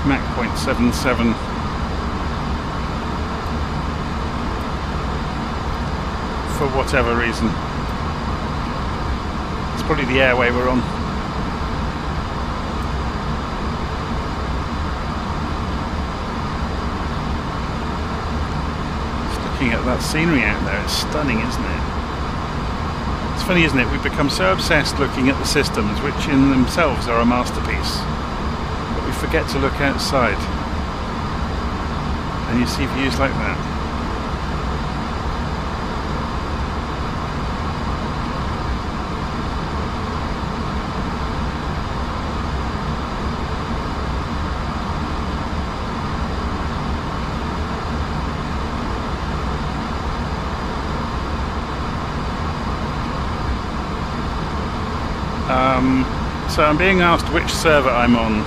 Mach 0.77. For whatever reason. It's probably the airway we're on. Just looking at that scenery out there, it's stunning, isn't it? It's funny, isn't it? We've become so obsessed looking at the systems, which in themselves are a masterpiece. Forget to look outside and you see views like that. So I'm being asked which server I'm on.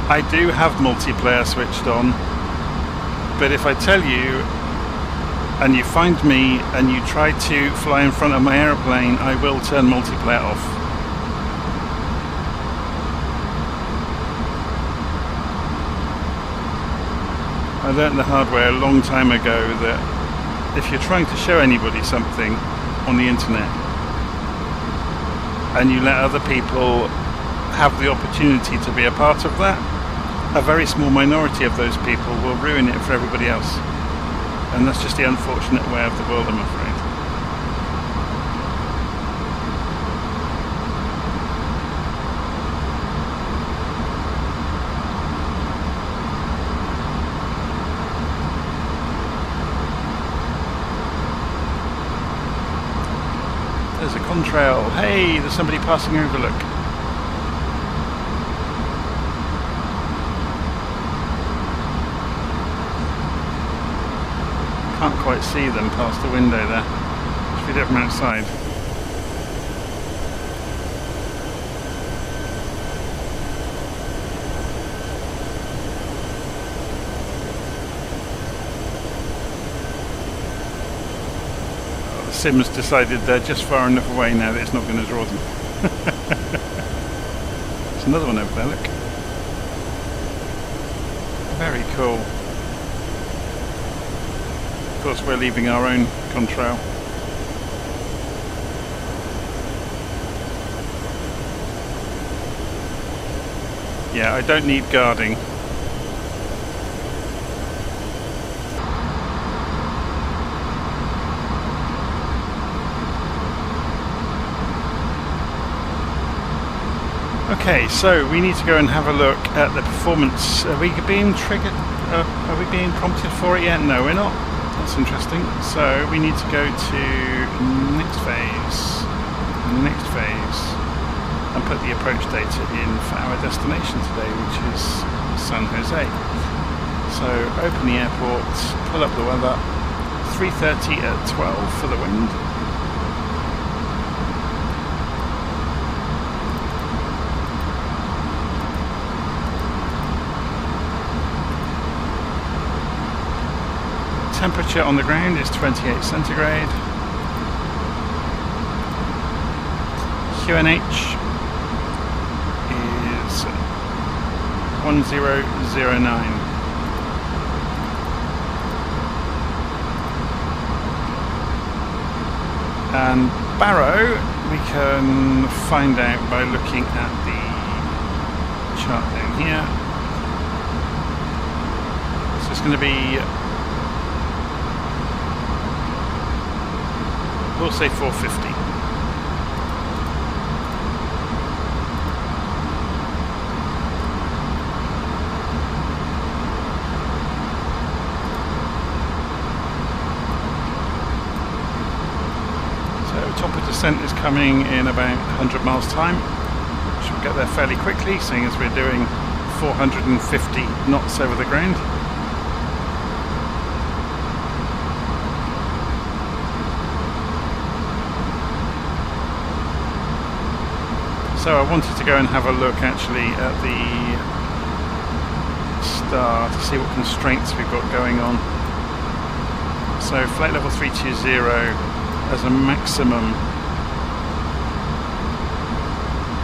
I do have multiplayer switched on, but if I tell you and you find me and you try to fly in front of my aeroplane, I will turn multiplayer off. I learnt the hard way a long time ago that if you're trying to show anybody something on the internet and you let other people have the opportunity to be a part of that, a very small minority of those people will ruin it for everybody else. And that's just the unfortunate way of the world, I'm afraid. contrail. Hey, there's somebody passing over, look. Can't quite see them past the window there. Should we do it from outside? Sim's decided they're just far enough away now that it's not going to draw them. There's another one over there, look. Very cool. Of course, we're leaving our own contrail. Yeah, I don't need guarding. Okay, so we need to go and have a look at the performance. Are we being triggered? Are we being prompted for it yet? No, we're not. That's interesting. So we need to go to next phase, and put the approach data in for our destination today, which is San Jose. So open the airport, pull up the weather, 3:30 at 12 for the wind. Temperature on the ground is 28 centigrade. QNH is 1009. And Barrow we can find out by looking at the chart down here. So it's going to be, we'll say 450. So top of descent is coming in about 100 miles time. Should get there fairly quickly, seeing as we're doing 450 knots over the ground. So I wanted to go and have a look actually at the star to see what constraints we've got going on. So flight level 320 as a maximum.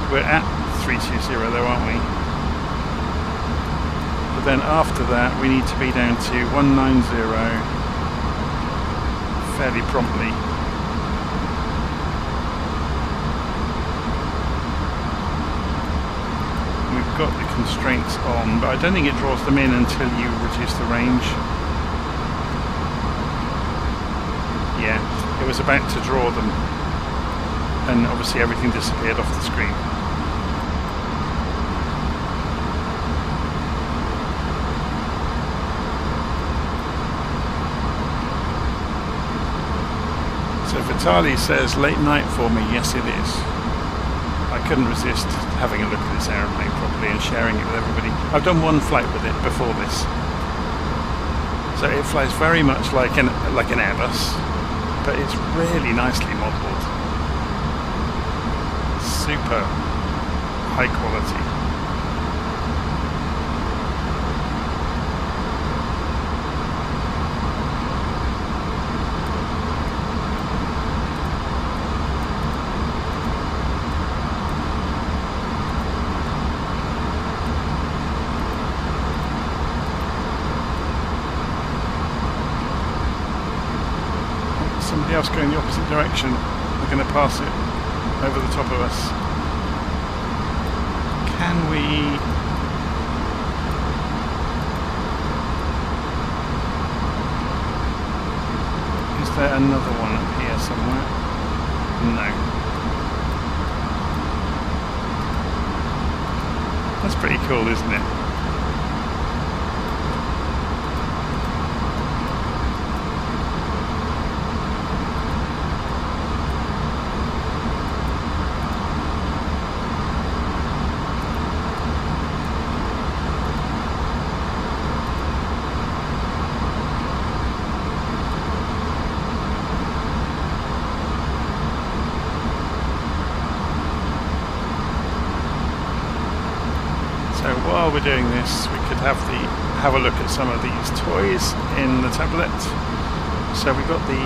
We're at 320 though, aren't we? But then after that we need to be down to 190 fairly promptly. Got the constraints on, but I don't think it draws them in until you reduce the range. Yeah, it was about to draw them, and obviously everything disappeared off the screen. So Vitali says late night for me. Yes, it is. I couldn't resist having a look at this aeroplane properly and sharing it with everybody. I've done one flight with it before this, so it flies very much like an Airbus, but it's really nicely modelled. Super high quality. Somebody else going the opposite direction. They're going to pass it over the top of us. Can we... Is there another one up here somewhere? No. That's pretty cool, isn't it? So while we're doing this, we could have a look at some of these toys in the tablet. So we've got the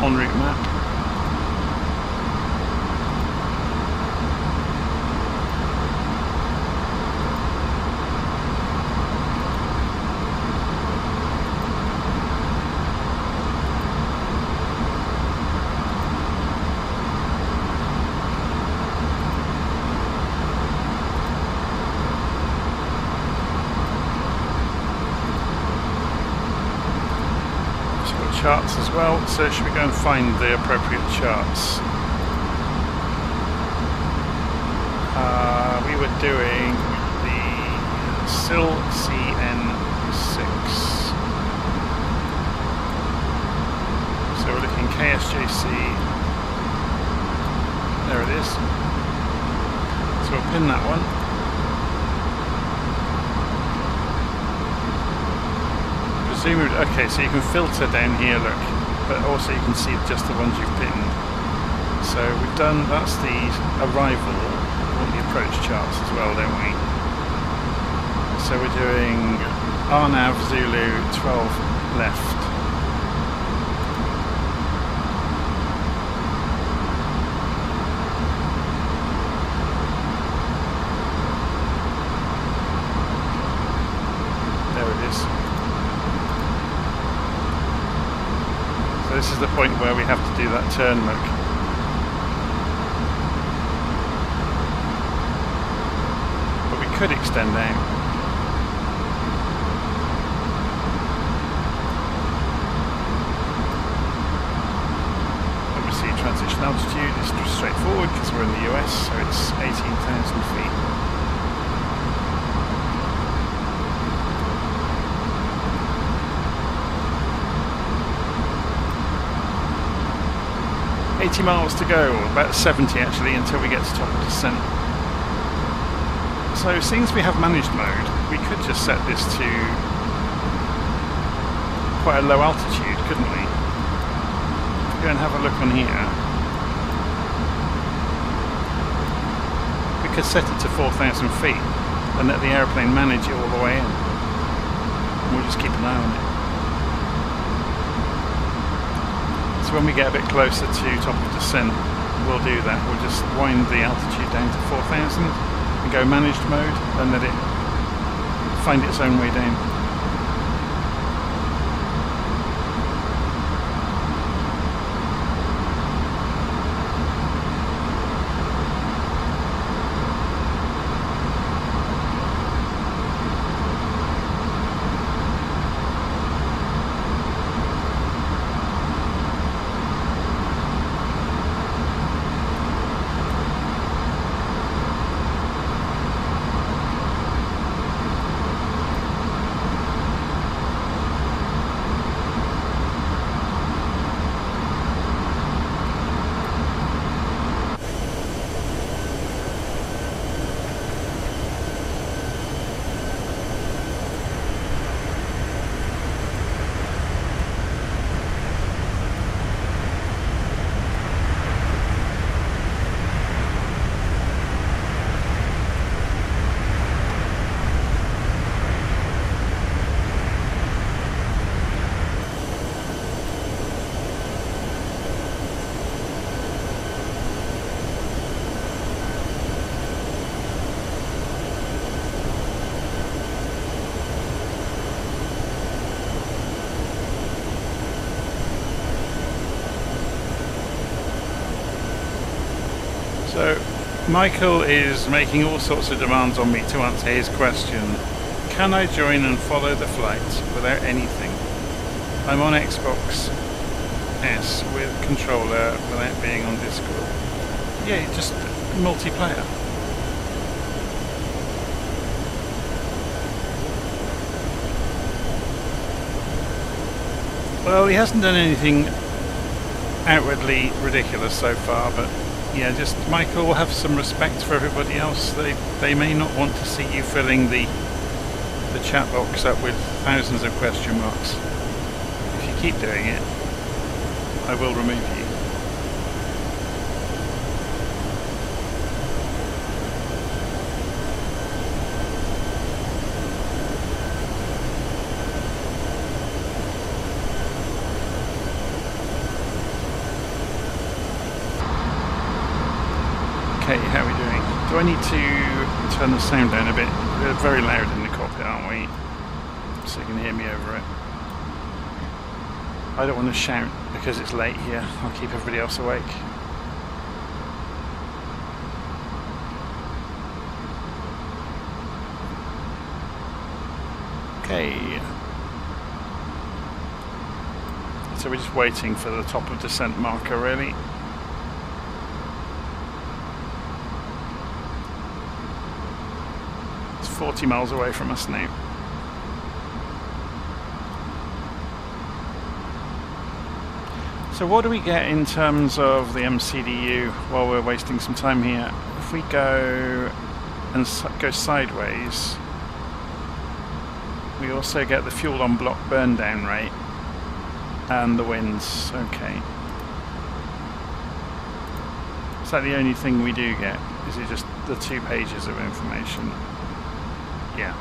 en route map. Charts as well, so should we go and find the appropriate charts? We were doing the SIL CN6, so we're looking KSJC, there it is, so we'll pin that one. Okay, so you can filter down here, look, but also you can see just the ones you've pinned. So we've done, that's the arrival, or the approach charts as well, don't we? So we're doing RNAV Zulu 12 left. There it is. This is the point where we have to do that turn look. But we could extend out. Obviously transition altitude is straightforward because we're in the US, so it's 18,000 feet. 80 miles to go, or about 70 actually, until we get to top of descent. So since we have managed mode, we could just set this to quite a low altitude, couldn't we? Go and have a look on here. We could set it to 4,000 feet and let the aeroplane manage it all the way in. We'll just keep an eye on it. When we get a bit closer to top of descent, we'll do that. We'll just wind the altitude down to 4,000 and go managed mode and let it find its own way down. So Michael is making all sorts of demands on me to answer his question. Can I join and follow the flight without anything? I'm on Xbox S with controller without being on Discord. Yeah, just multiplayer. Well, he hasn't done anything outwardly ridiculous so far, but yeah, just Michael, have some respect for everybody else. They may not want to see you filling the chat box up with thousands of question marks. If you keep doing it, I will remove you. Do I need to turn the sound down a bit? We're very loud in the cockpit, aren't we? So you can hear me over it. I don't want to shout because it's late here. I'll keep everybody else awake. Okay. So we're just waiting for the top of descent marker, really. It's 40 miles away from us now. So what do we get in terms of the MCDU while we're wasting some time here? If we go and go sideways, we also get the fuel on block burn down rate and the winds. Okay. Is that the only thing we do get? Is it just the 2 pages of information? Yeah.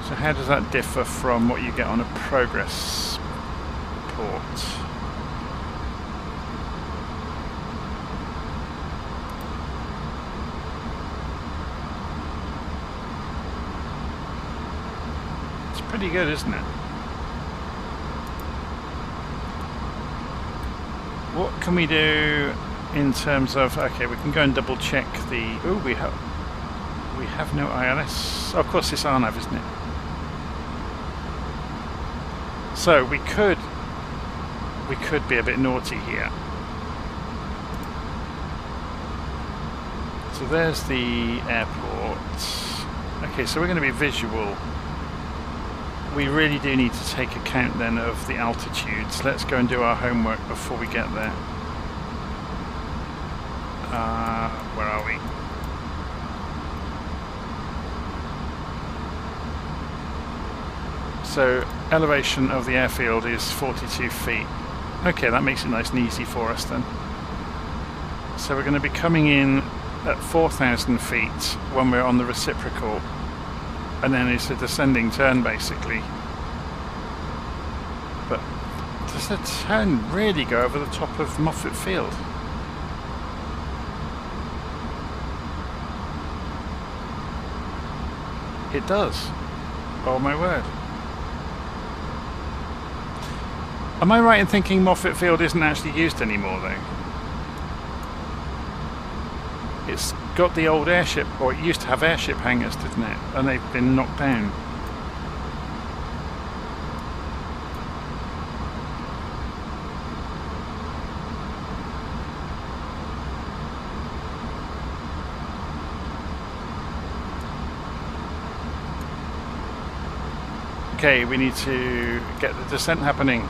So how does that differ from what you get on a progress report? It's pretty good, isn't it? What can we do in terms of, okay, we can go and double check the, oh, we have no ILS. Oh, of course it's RNAV, isn't it? So we could be a bit naughty here. So there's the airport. Okay, so we're going to be visual. We really do need to take account then of the altitudes. Let's go and do our homework before we get there. Where are we? So elevation of the airfield is 42 feet. Okay, that makes it nice and easy for us then. So we're going to be coming in at 4,000 feet when we're on the reciprocal, and then it's a descending turn basically. But does the turn really go over the top of Moffett Field? It does. Oh my word. Am I right in thinking Moffett Field isn't actually used anymore though? It's got the old airship, or it used to have airship hangars, didn't it? And they've been knocked down. Okay, we need to get the descent happening.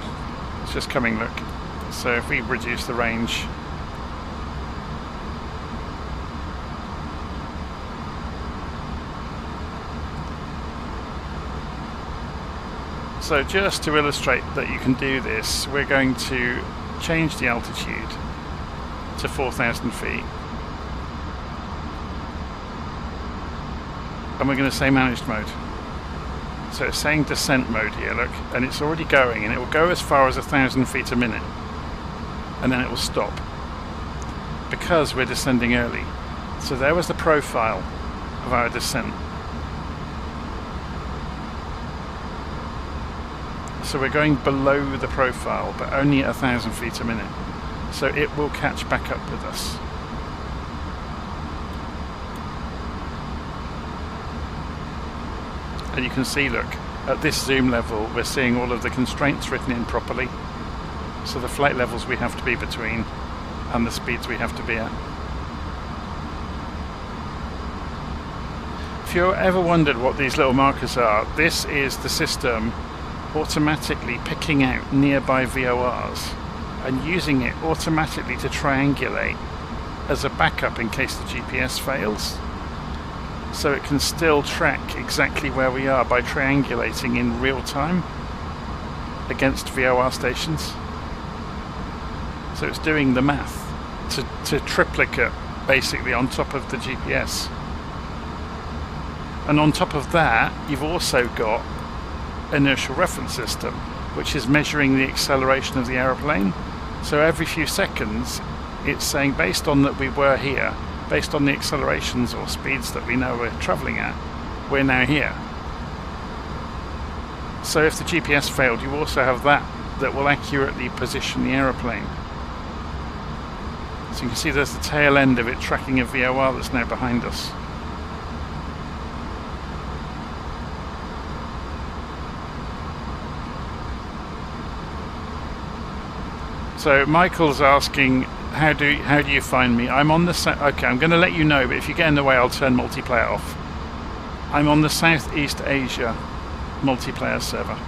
It's just coming, look. So if we reduce the range. So just to illustrate that you can do this, we're going to change the altitude to 4,000 feet. And we're going to say managed mode. So it's saying descent mode here, look, and it's already going, and it will go as far as 1,000 feet a minute, and then it will stop because we're descending early. So there was the profile of our descent. So we're going below the profile, but only at 1,000 feet a minute. So it will catch back up with us. And you can see, look, at this zoom level, we're seeing all of the constraints written in properly. So the flight levels we have to be between and the speeds we have to be at. If you ever wondered what these little markers are, this is the system automatically picking out nearby VORs and using it automatically to triangulate as a backup in case the GPS fails. So it can still track exactly where we are by triangulating in real time against VOR stations. So it's doing the math to triplicate basically on top of the GPS. And on top of that, you've also got inertial reference system, which is measuring the acceleration of the aeroplane So every few seconds it's saying, based on that we were here, based on the accelerations or speeds that we know we're travelling at, we're now here. So if the GPS failed, you also have that will accurately position the aeroplane. So you can see there's the tail end of it tracking a VOR that's now behind us. So Michael's asking, how do you find me? I'm on the okay, I'm going to let you know, but if you get in the way, I'll turn multiplayer off. I'm on the Southeast Asia multiplayer server.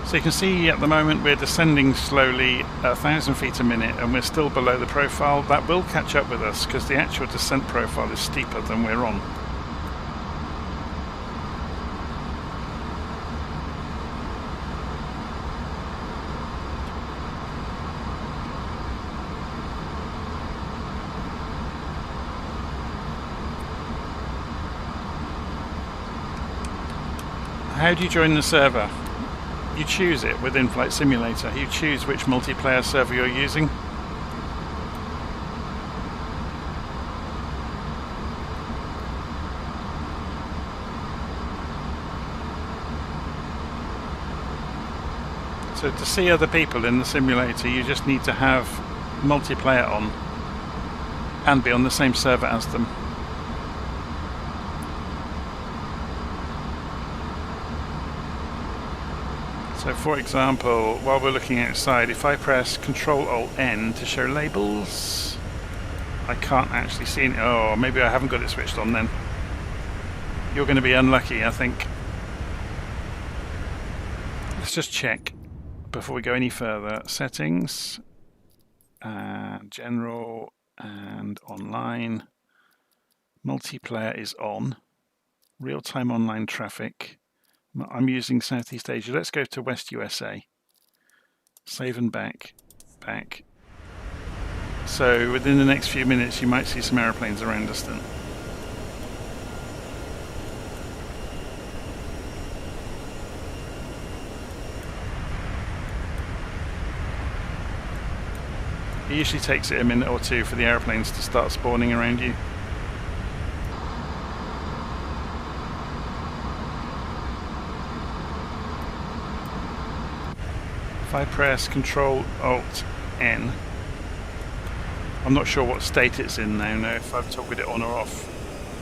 So you can see at the moment we're descending slowly 1,000 feet a minute, and we're still below the profile. That will catch up with us because the actual descent profile is steeper than we're on. How do you join the server? You choose it within Flight Simulator. You choose which multiplayer server you're using. So to see other people in the simulator, you just need to have multiplayer on and be on the same server as them. So for example, while we're looking outside, if I press Ctrl-Alt-N to show labels, I can't actually see any. Oh, maybe I haven't got it switched on then. You're going to be unlucky, I think. Let's just check before we go any further. Settings, general and online. Multiplayer is on. Real-time online traffic. I'm using Southeast Asia. Let's go to West USA. Save and back. So within the next few minutes you might see some aeroplanes around us then. It usually takes it a minute or two for the aeroplanes to start spawning around you. If I press Ctrl-Alt-N, I'm not sure what state it's in now, if I've toggled it on or off.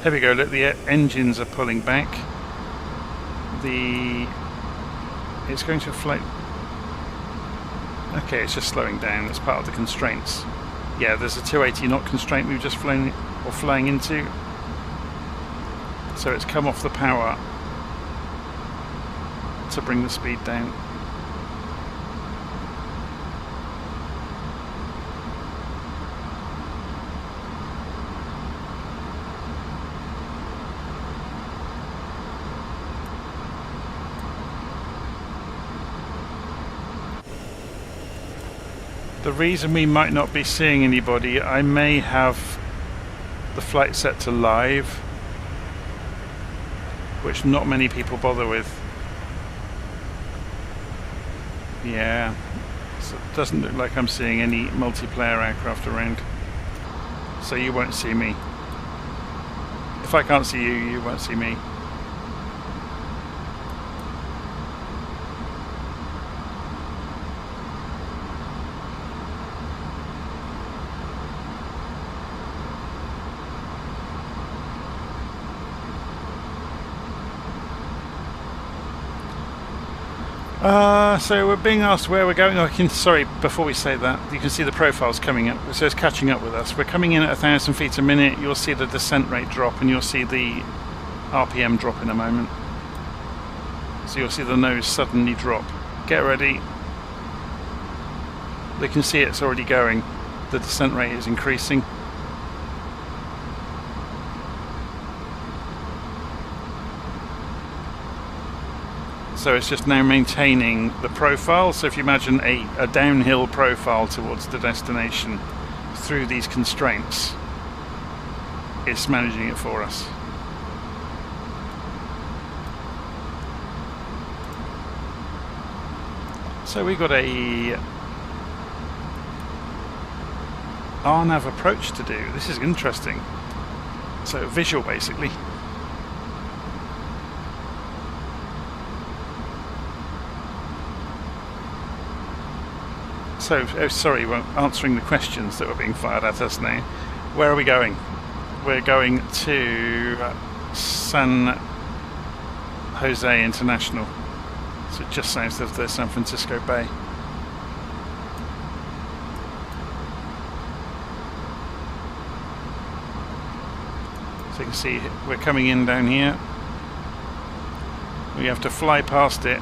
Here we go, look, the engines are pulling back. It's going to a flight. Okay, it's just slowing down, that's part of the constraints. Yeah, there's a 280 knot constraint we've just flown or flying into. So it's come off the power to bring the speed down. The reason we might not be seeing anybody, I may have the flight set to live, which not many people bother with. Yeah, so it doesn't look like I'm seeing any multiplayer aircraft around, so you won't see me. If I can't see you, you won't see me. So we're being asked where we're going. Sorry, before we say that, you can see the profiles coming up, so it's catching up with us. We're coming in at 1,000 feet a minute. You'll see the descent rate drop, and you'll see the RPM drop in a moment. So you'll see the nose suddenly drop. Get ready. You can see it's already going. The descent rate is increasing. So it's just now maintaining the profile. So if you imagine a downhill profile towards the destination through these constraints. it's managing it for us. So we got a RNAV approach to do. This is interesting. So visual, basically. So, sorry, we're answering the questions that were being fired at us now. Where are we going? We're going to San Jose International. So just south of the San Francisco Bay. So you can see we're coming in down here. We have to fly past it,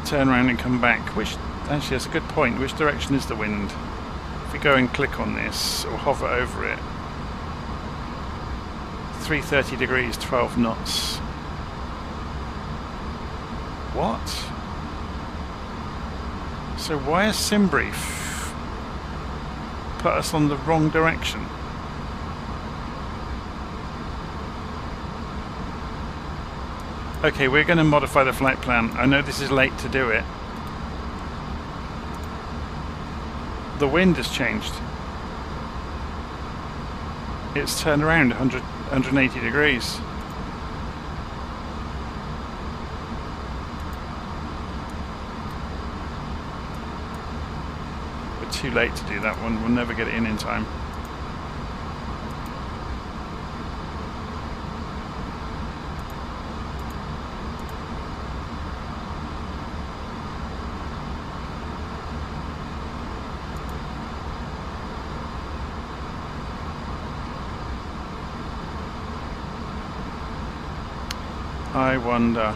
turn around and come back, which actually that's a good point. Which direction is the wind? If we go and click on this or hover over it, 330 degrees, 12 knots. What? So why has Simbrief put us on the wrong direction? Okay, we're going to modify the flight plan. I know this is late to do it. The wind has changed. It's turned around 180 degrees. We're too late to do that one. We'll never get it in time. I wonder.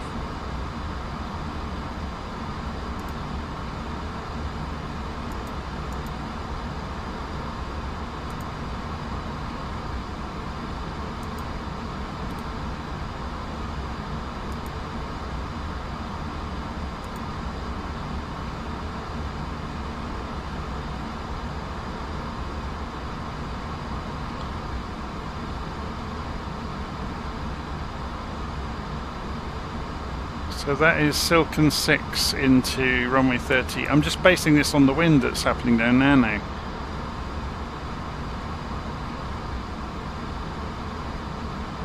So that is Silken 6 into runway 30. I'm just basing this on the wind that's happening down there now.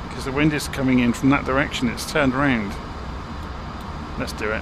Because the wind is coming in from that direction, it's turned around. Let's do it.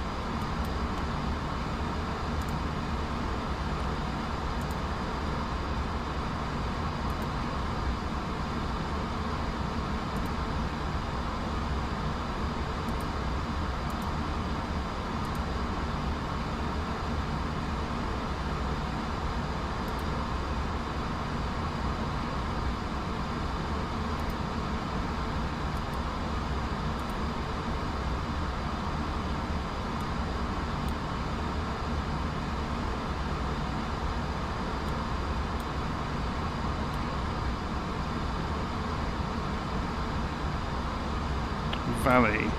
Valley.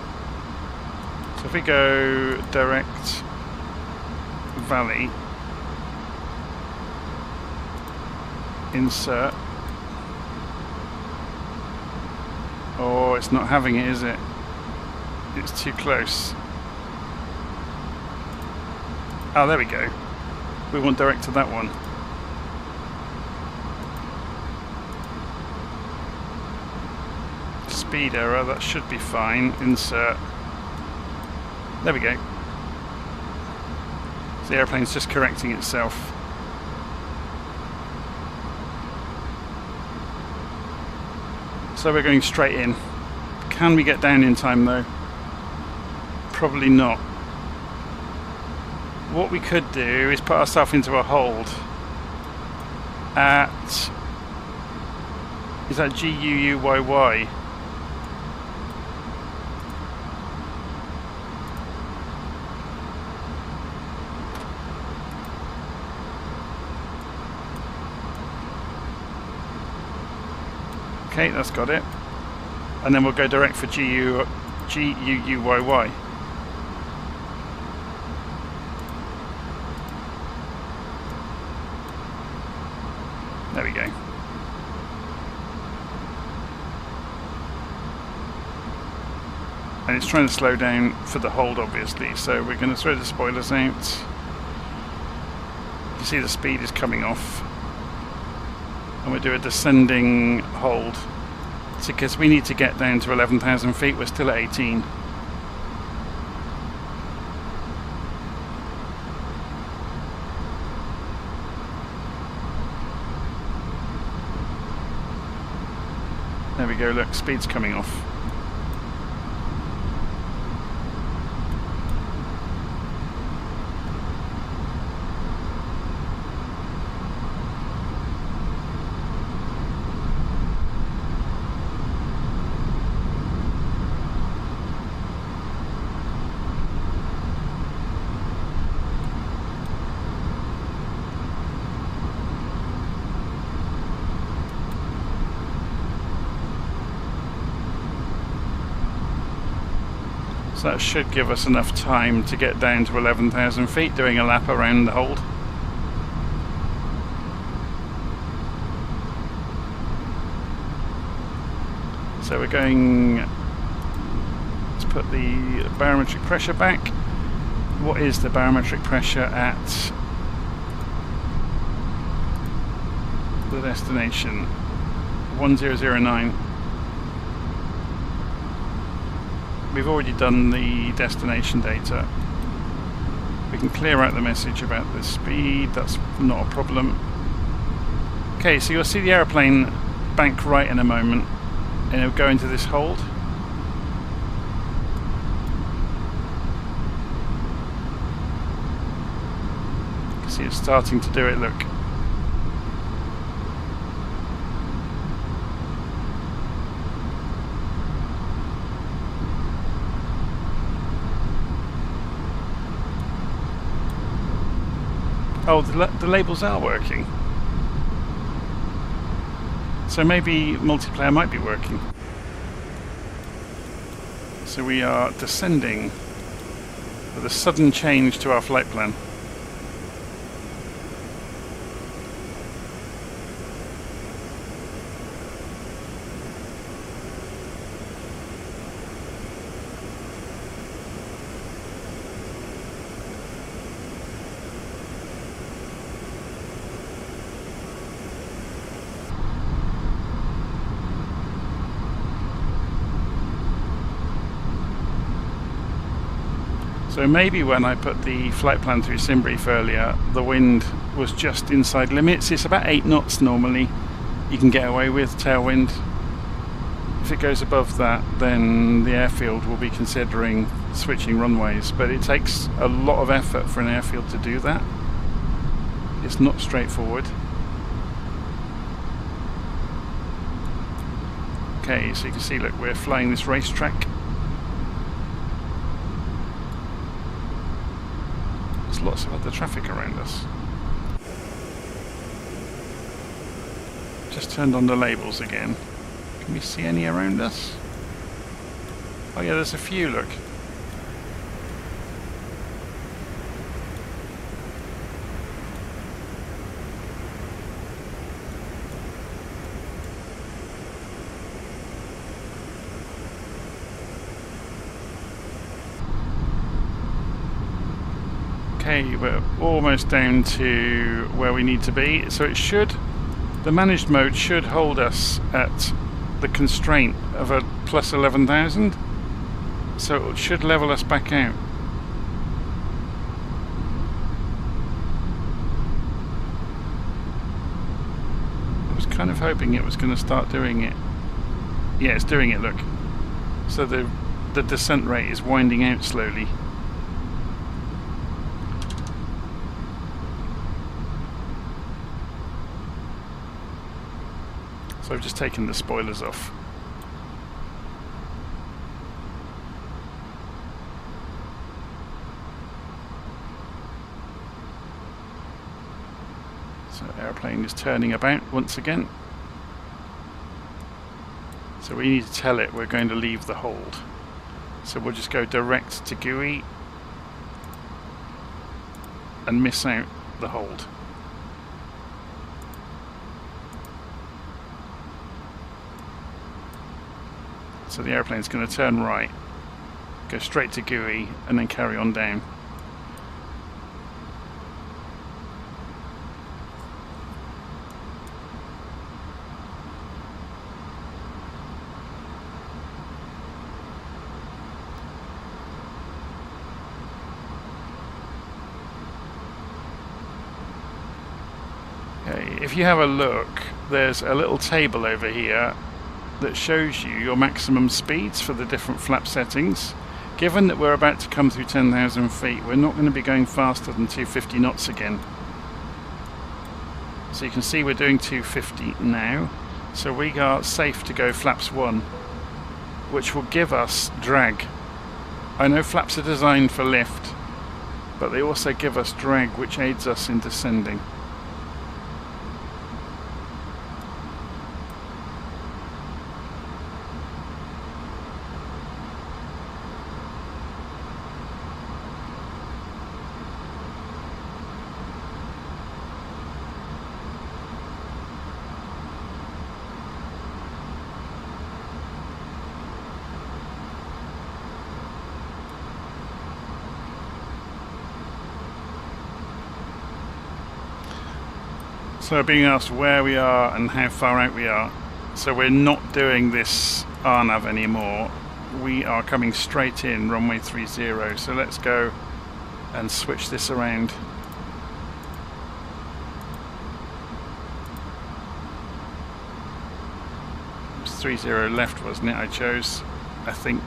So if we go direct valley, insert. Oh, it's not having it, is it? It's too close. Oh, there we go. We want direct to that one. Speed error, that should be fine. Insert. There we go. So the airplane's just correcting itself. So we're going straight in. Can we get down in time though? Probably not. What we could do is put ourselves into a hold at, is that GUUYY? Okay, that's got it. And then we'll go direct for GUUYY. There we go. and it's trying to slow down for the hold, obviously, so we're going to throw the spoilers out. You see the speed is coming off, and we'll do a descending hold because we need to get down to 11,000 feet. We're still at 18. There we go, look, speed's coming off. So that should give us enough time to get down to 11,000 feet, doing a lap around the hold. So we're going, let's put the barometric pressure back. What is the barometric pressure at the destination? 1009. We've already done the destination data. We can clear out the message about the speed, that's not a problem. Okay, so you'll see the aeroplane bank right in a moment, and it'll go into this hold. You can see it's starting to do it, look. Oh, the labels are working. So maybe multiplayer might be working. So we are descending with a sudden change to our flight plan. So maybe when I put the flight plan through Simbrief earlier, the wind was just inside limits. It's about 8 knots normally you can get away with tailwind. If it goes above that, then the airfield will be considering switching runways, but it takes a lot of effort for an airfield to do that. It's not straightforward. Okay, so you can see, look, we're flying this racetrack. Lots of other traffic around us. Just turned on the labels again. Can we see any around us? Oh yeah, there's a few, look. Okay, we're almost down to where we need to be, so it should, the managed mode should hold us at the constraint of a plus 11,000, so it should level us back out. I was kind of hoping it was going to start doing it. Yeah, it's doing it, look. So the descent rate is winding out slowly. So I've just taken the spoilers off. So airplane is turning about once again. So we need to tell it we're going to leave the hold. So we'll just go direct to GUI and miss out the hold. So the airplane's going to turn right go straight to GUI and then carry on down. If you have a look, there's a little table over here that shows you your maximum speeds for the different flap settings. Given that we're about to come through 10,000 feet, we're not going to be going faster than 250 knots again. So you can see we're doing 250 now. So we are safe to go flaps 1, which will give us drag. I know flaps are designed for lift, but they also give us drag, which aids us in descending. So being asked where we are and how far out we are. So we're not doing this RNAV anymore. We are coming straight in runway 30. So let's go and switch this around. It was 30 left, wasn't it? I chose, I think.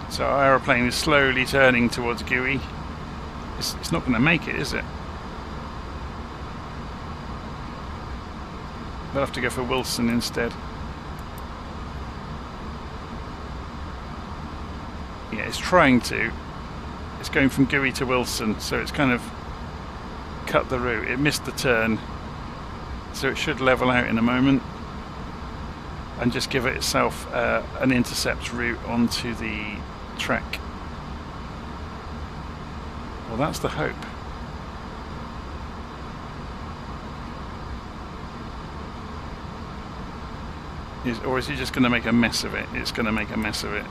So our aeroplane is slowly turning towards GUI. It's not going to make it, is it? We'll have to go for Wilson instead. Yeah, it's trying to. It's going from GUI to Wilson, so it's kind of cut the route. It missed the turn, so it should level out in a moment and just give it itself an intercept route onto the track. Well, that's the hope. Or is he just going to make a mess of it? It's going to make a mess of it.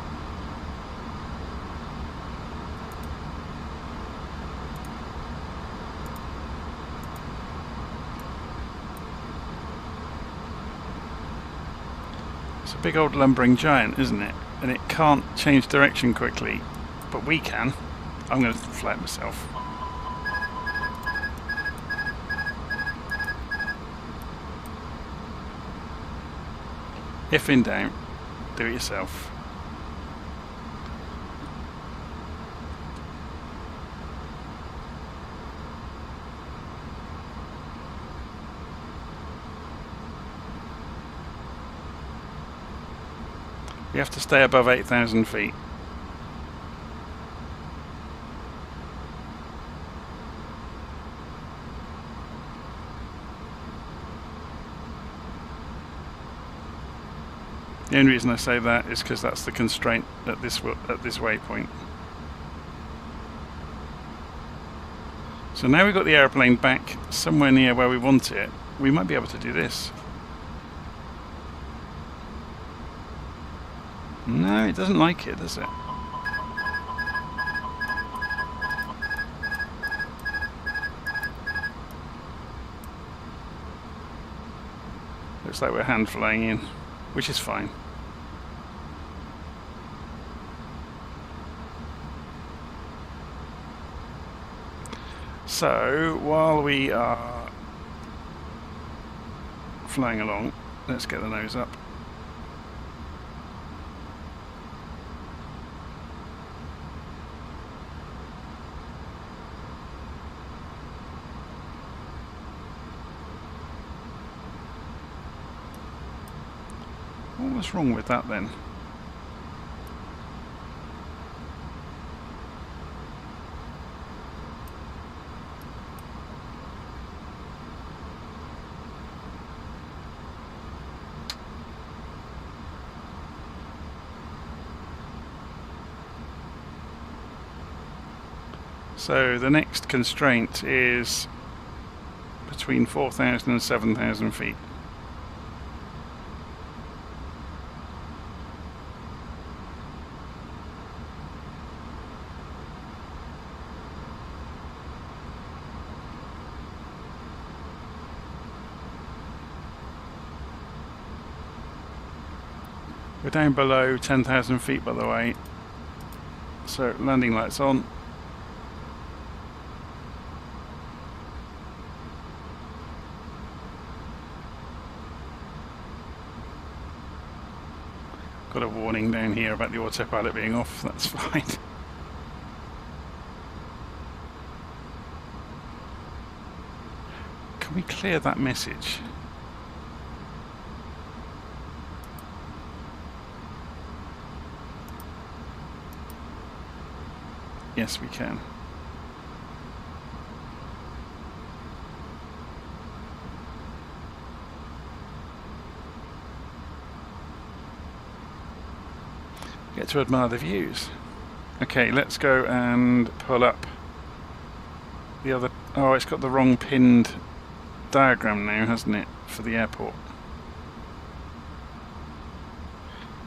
It's a big old lumbering giant, isn't it? And it can't change direction quickly, but we can. I'm going to fly it myself. If in doubt, do it yourself. You have to stay above 8,000 feet. The only reason I say that is because that's the constraint at this waypoint. So now we've got the aeroplane back somewhere near where we want it. We might be able to do this. No, it doesn't like it, does it? Looks like we're hand flying in, which is fine. So, while we are flying along, let's get the nose up. What's wrong with that then? So the next constraint is between 4,000 and 7,000 feet. We're down below 10,000 feet, by the way, so landing lights on. Got a warning down here about the autopilot being off, that's fine. Can we clear that message? Yes, we can. Get to admire the views. Okay, let's go and pull up the other... Oh, it's got the wrong pinned diagram now, hasn't it, for the airport?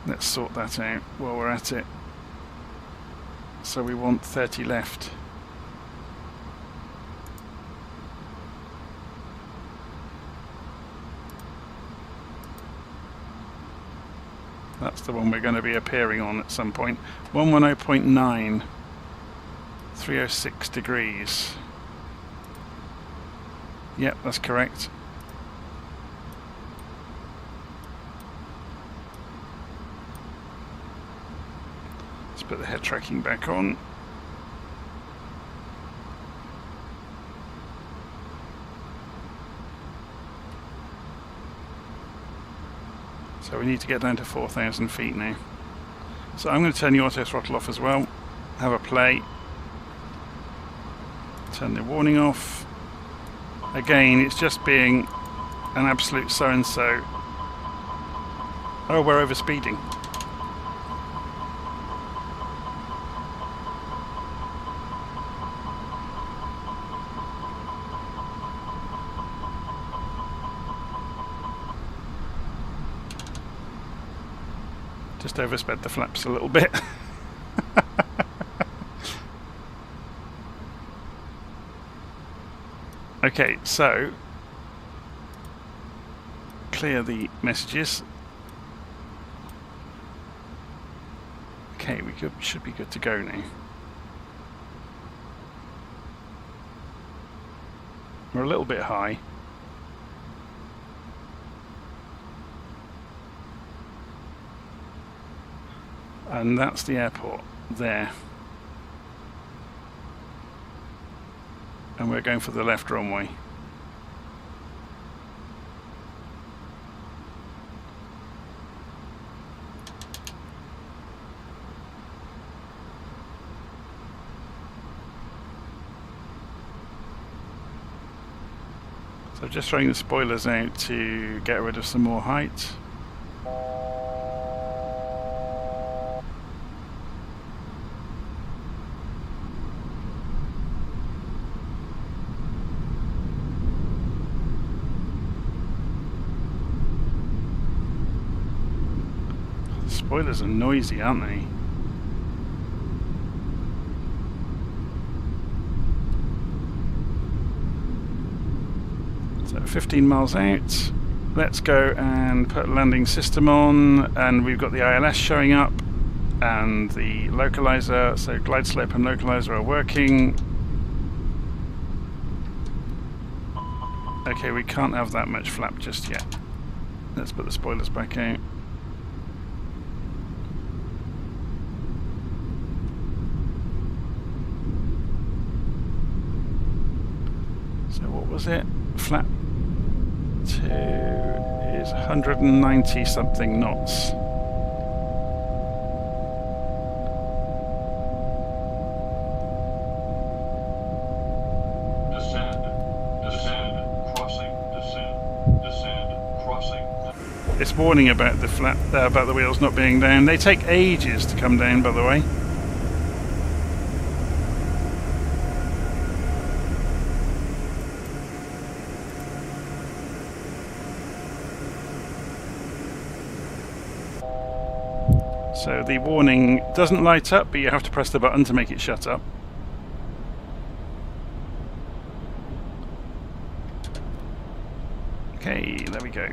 Let's sort that out while we're at it. So we want 30 left. That's the one we're going to be appearing on at some point. 110.9, 306 degrees. Yep, that's correct. Put the head tracking back on. So we need to get down to 4,000 feet now. So I'm going to turn the auto throttle off as well. Have a play. Turn the warning off. Again, it's just being an absolute so-and-so. Oh, we're over speeding. Just oversped the flaps a little bit. Okay, so clear the messages. Okay, we should be good to go now. We're a little bit high. And that's the airport there. And we're going for the left runway. So just throwing the spoilers out to get rid of some more height. Spoilers are noisy, aren't they? So 15 miles out. Let's go and put landing system on, and we've got the ILS showing up and the localizer, so glide slope and localizer are working. Okay, we can't have that much flap just yet. Let's put the spoilers back out. Was it? Flap 2 is 190 something knots. Descend, crossing. It's warning about the flap, about the wheels not being down. They take ages to come down, by the way. So the warning doesn't light up, but you have to press the button to make it shut up. Okay, there we go.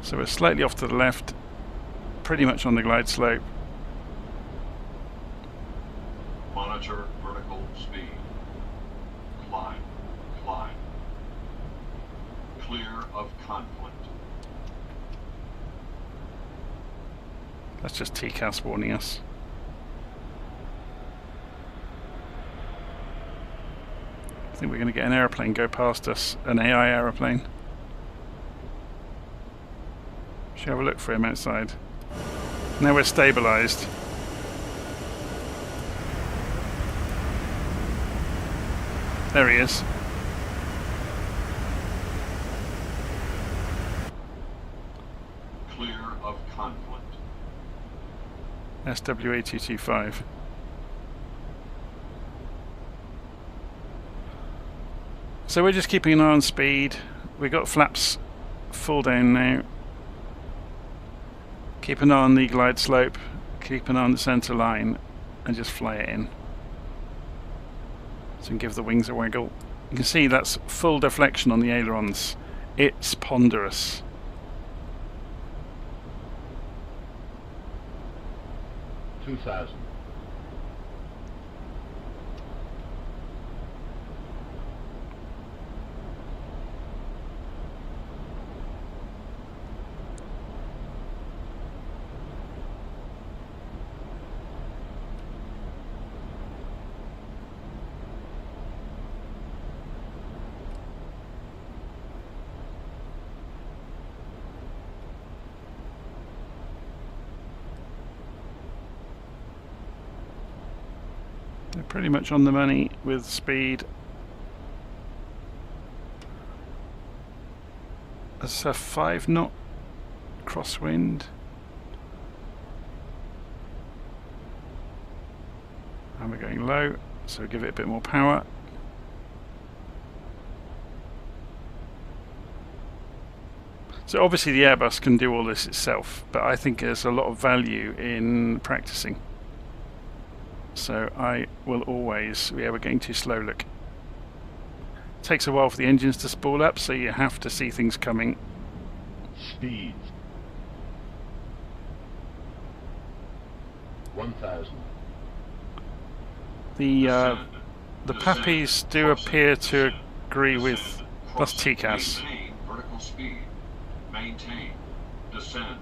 So we're slightly off to the left, pretty much on the glide slope. Monitor vertical speed. Climb, climb. Clear of conflict. That's just TCAS warning us. I think we're going to get an aeroplane go past us, an AI aeroplane. Should have a look for him outside. Now we're stabilised. There he is. Clear of conflict. SWA225. So we're just keeping an eye on speed. We've got flaps full down now. Keep an eye on the glide slope, keep an eye on the centre line, and just fly it in. So we can give the wings a wiggle. You can see that's full deflection on the ailerons. It's ponderous. $2,000. They're pretty much on the money with speed. That's a 5 knot crosswind. And we're going low, so give it a bit more power. So obviously the Airbus can do all this itself, but I think there's a lot of value in practicing. So I will always, yeah, we're getting too slow, look. Takes a while for the engines to spool up, so you have to see things coming. Speed. 1,000. The Pappies do appear to agree with plus TCAS. Maintain vertical speed. Maintain. Descend.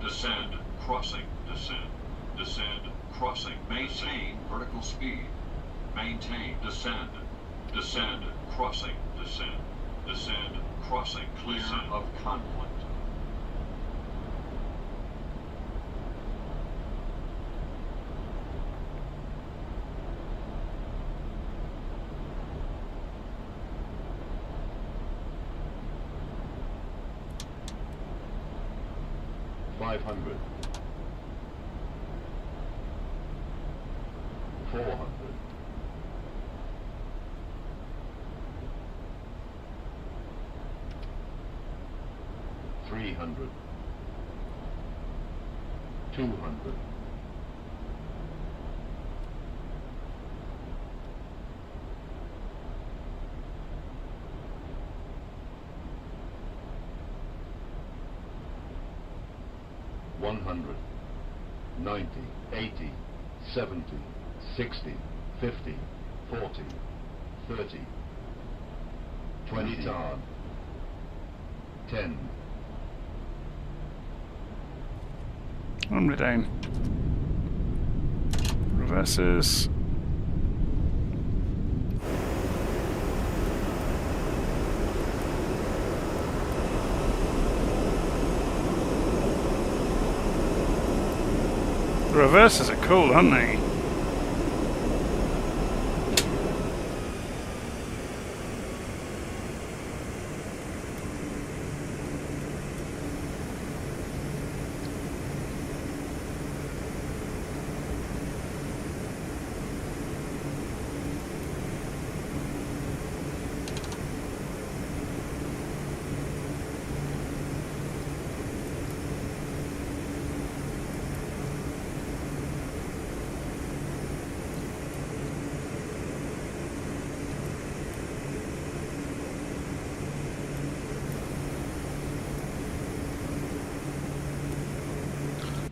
Descend. Crossing. Descend. Descend. Crossing. Maintain vertical speed. Maintain. Descend. Descend. Crossing. Descend. Descend. Crossing. Clear of conflict. $500. 400. 300. 200. 100, 90, 80, 70, 60, 50, 40, 30, 20 tard, 10. Armor down. Reverses. The reverses are cool, aren't they?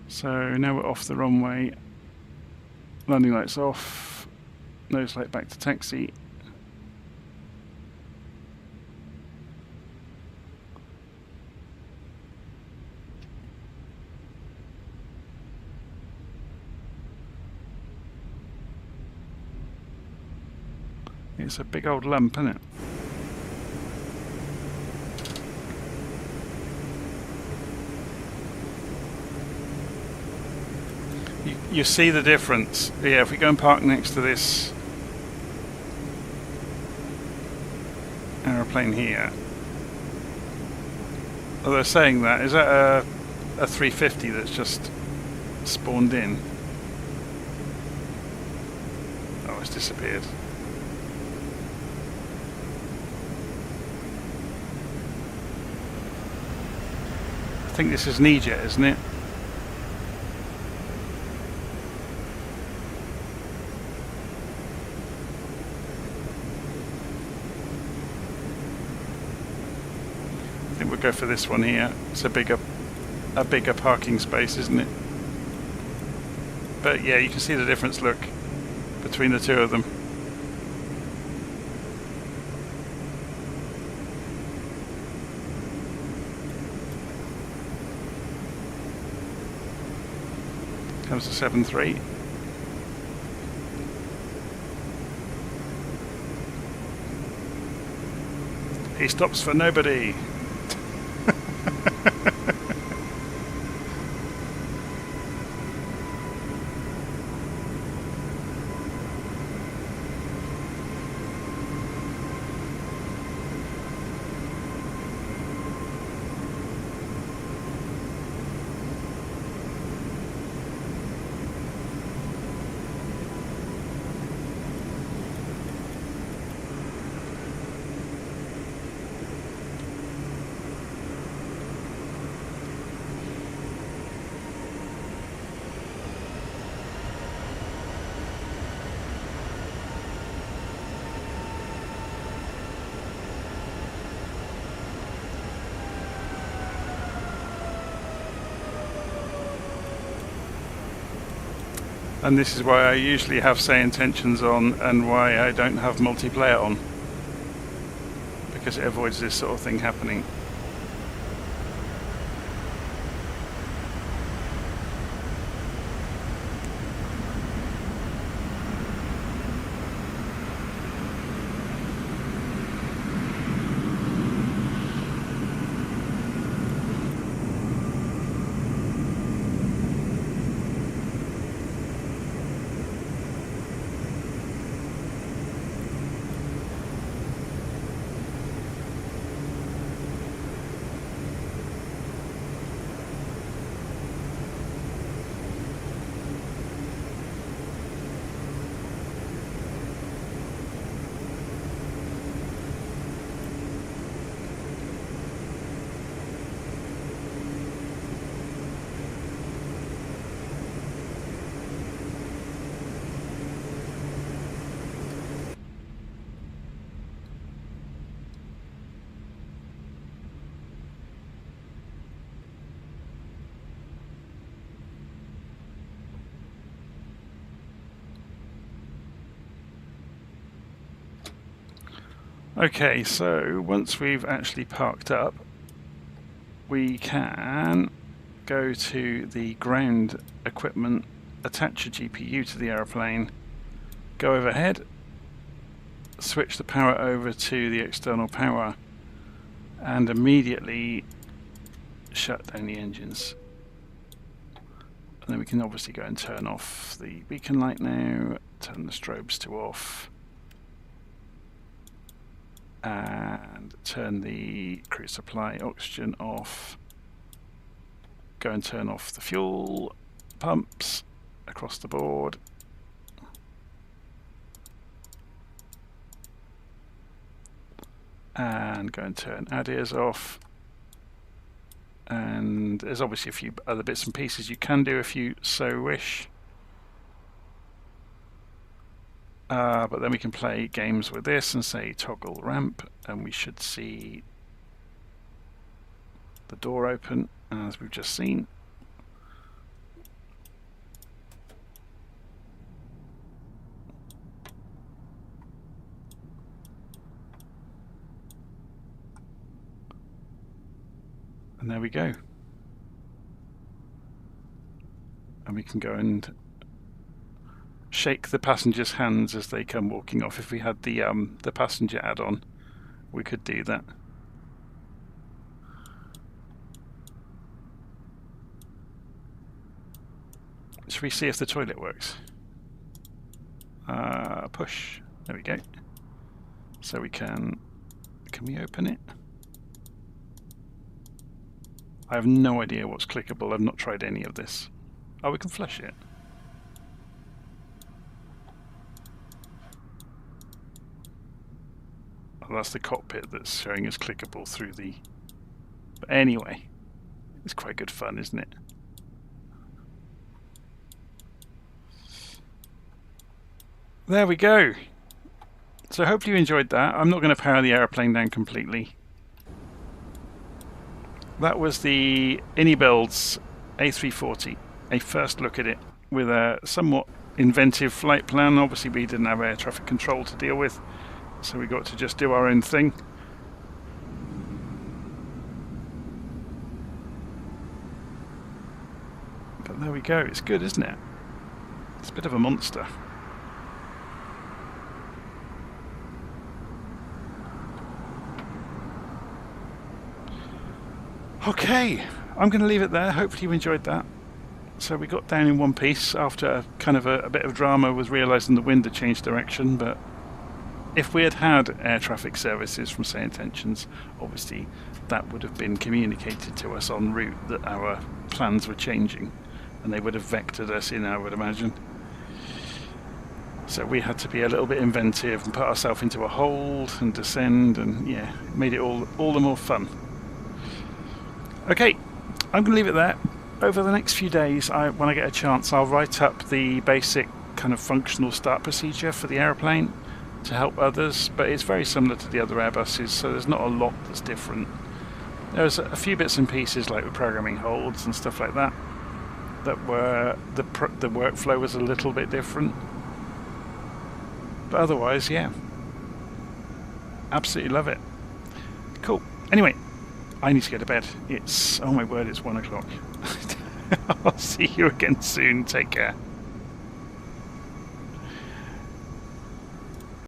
So now we're off the runway. Landing lights off. Nose light back to taxi. It's a big old lump, isn't it? You see the difference. Yeah, if we go and park next to this aeroplane here. Oh, they're saying that. Is that a 350 that's just spawned in? Oh, it's disappeared. I think this is NeJet, isn't it? I think we'll go for this one here. It's a bigger parking space, isn't it? But yeah, you can see the difference, look, between the two of them. Comes to 7.3. He stops for nobody. And this is why I usually have say intentions on and why I don't have multiplayer on, because it avoids this sort of thing happening. Okay, so once we've actually parked up, we can go to the ground equipment, attach a GPU to the aeroplane, go overhead, switch the power over to the external power, and immediately shut down the engines. And then we can obviously go and turn off the beacon light now, turn the strobes to off, and turn the crew supply oxygen off, go and turn off the fuel pumps across the board, and go and turn ADIRs off. And there's obviously a few other bits and pieces you can do if you so wish. But then we can play games with this and say toggle ramp, and we should see the door open as we've just seen. And there we go. And we can go and shake the passengers' hands as they come walking off. If we had the passenger add-on, we could do that. Should we see if the toilet works? Push. There we go. So we can we open it? I have no idea what's clickable. I've not tried any of this. Oh, we can flush it. Oh, that's the cockpit that's showing us clickable through the... But anyway, it's quite good fun, isn't it? There we go. So hopefully you enjoyed that. I'm not going to power the aeroplane down completely. That was the Inibuilds A340. A first look at it with a somewhat inventive flight plan. Obviously we didn't have air traffic control to deal with, so we got to just do our own thing. But there we go. It's good, isn't it? It's a bit of a monster. Okay, I'm going to leave it there. Hopefully you enjoyed that. So we got down in one piece after kind of a bit of drama with realising the wind had changed direction, but if we had had air traffic services from Say Intentions, obviously that would have been communicated to us en route that our plans were changing, and they would have vectored us in, I would imagine. So we had to be a little bit inventive and put ourselves into a hold and descend, and yeah, it made it all the more fun. Okay, I'm going to leave it there. Over the next few days, when I get a chance, I'll write up the basic kind of functional start procedure for the aeroplane to help others, but it's very similar to the other Airbuses, so there's not a lot that's different. There's a few bits and pieces like the programming holds and stuff like that, that were the workflow was a little bit different. But otherwise, yeah, absolutely love it. Cool. Anyway, I need to go to bed. It's, oh my word, it's 1 o'clock. I'll see you again soon. Take care.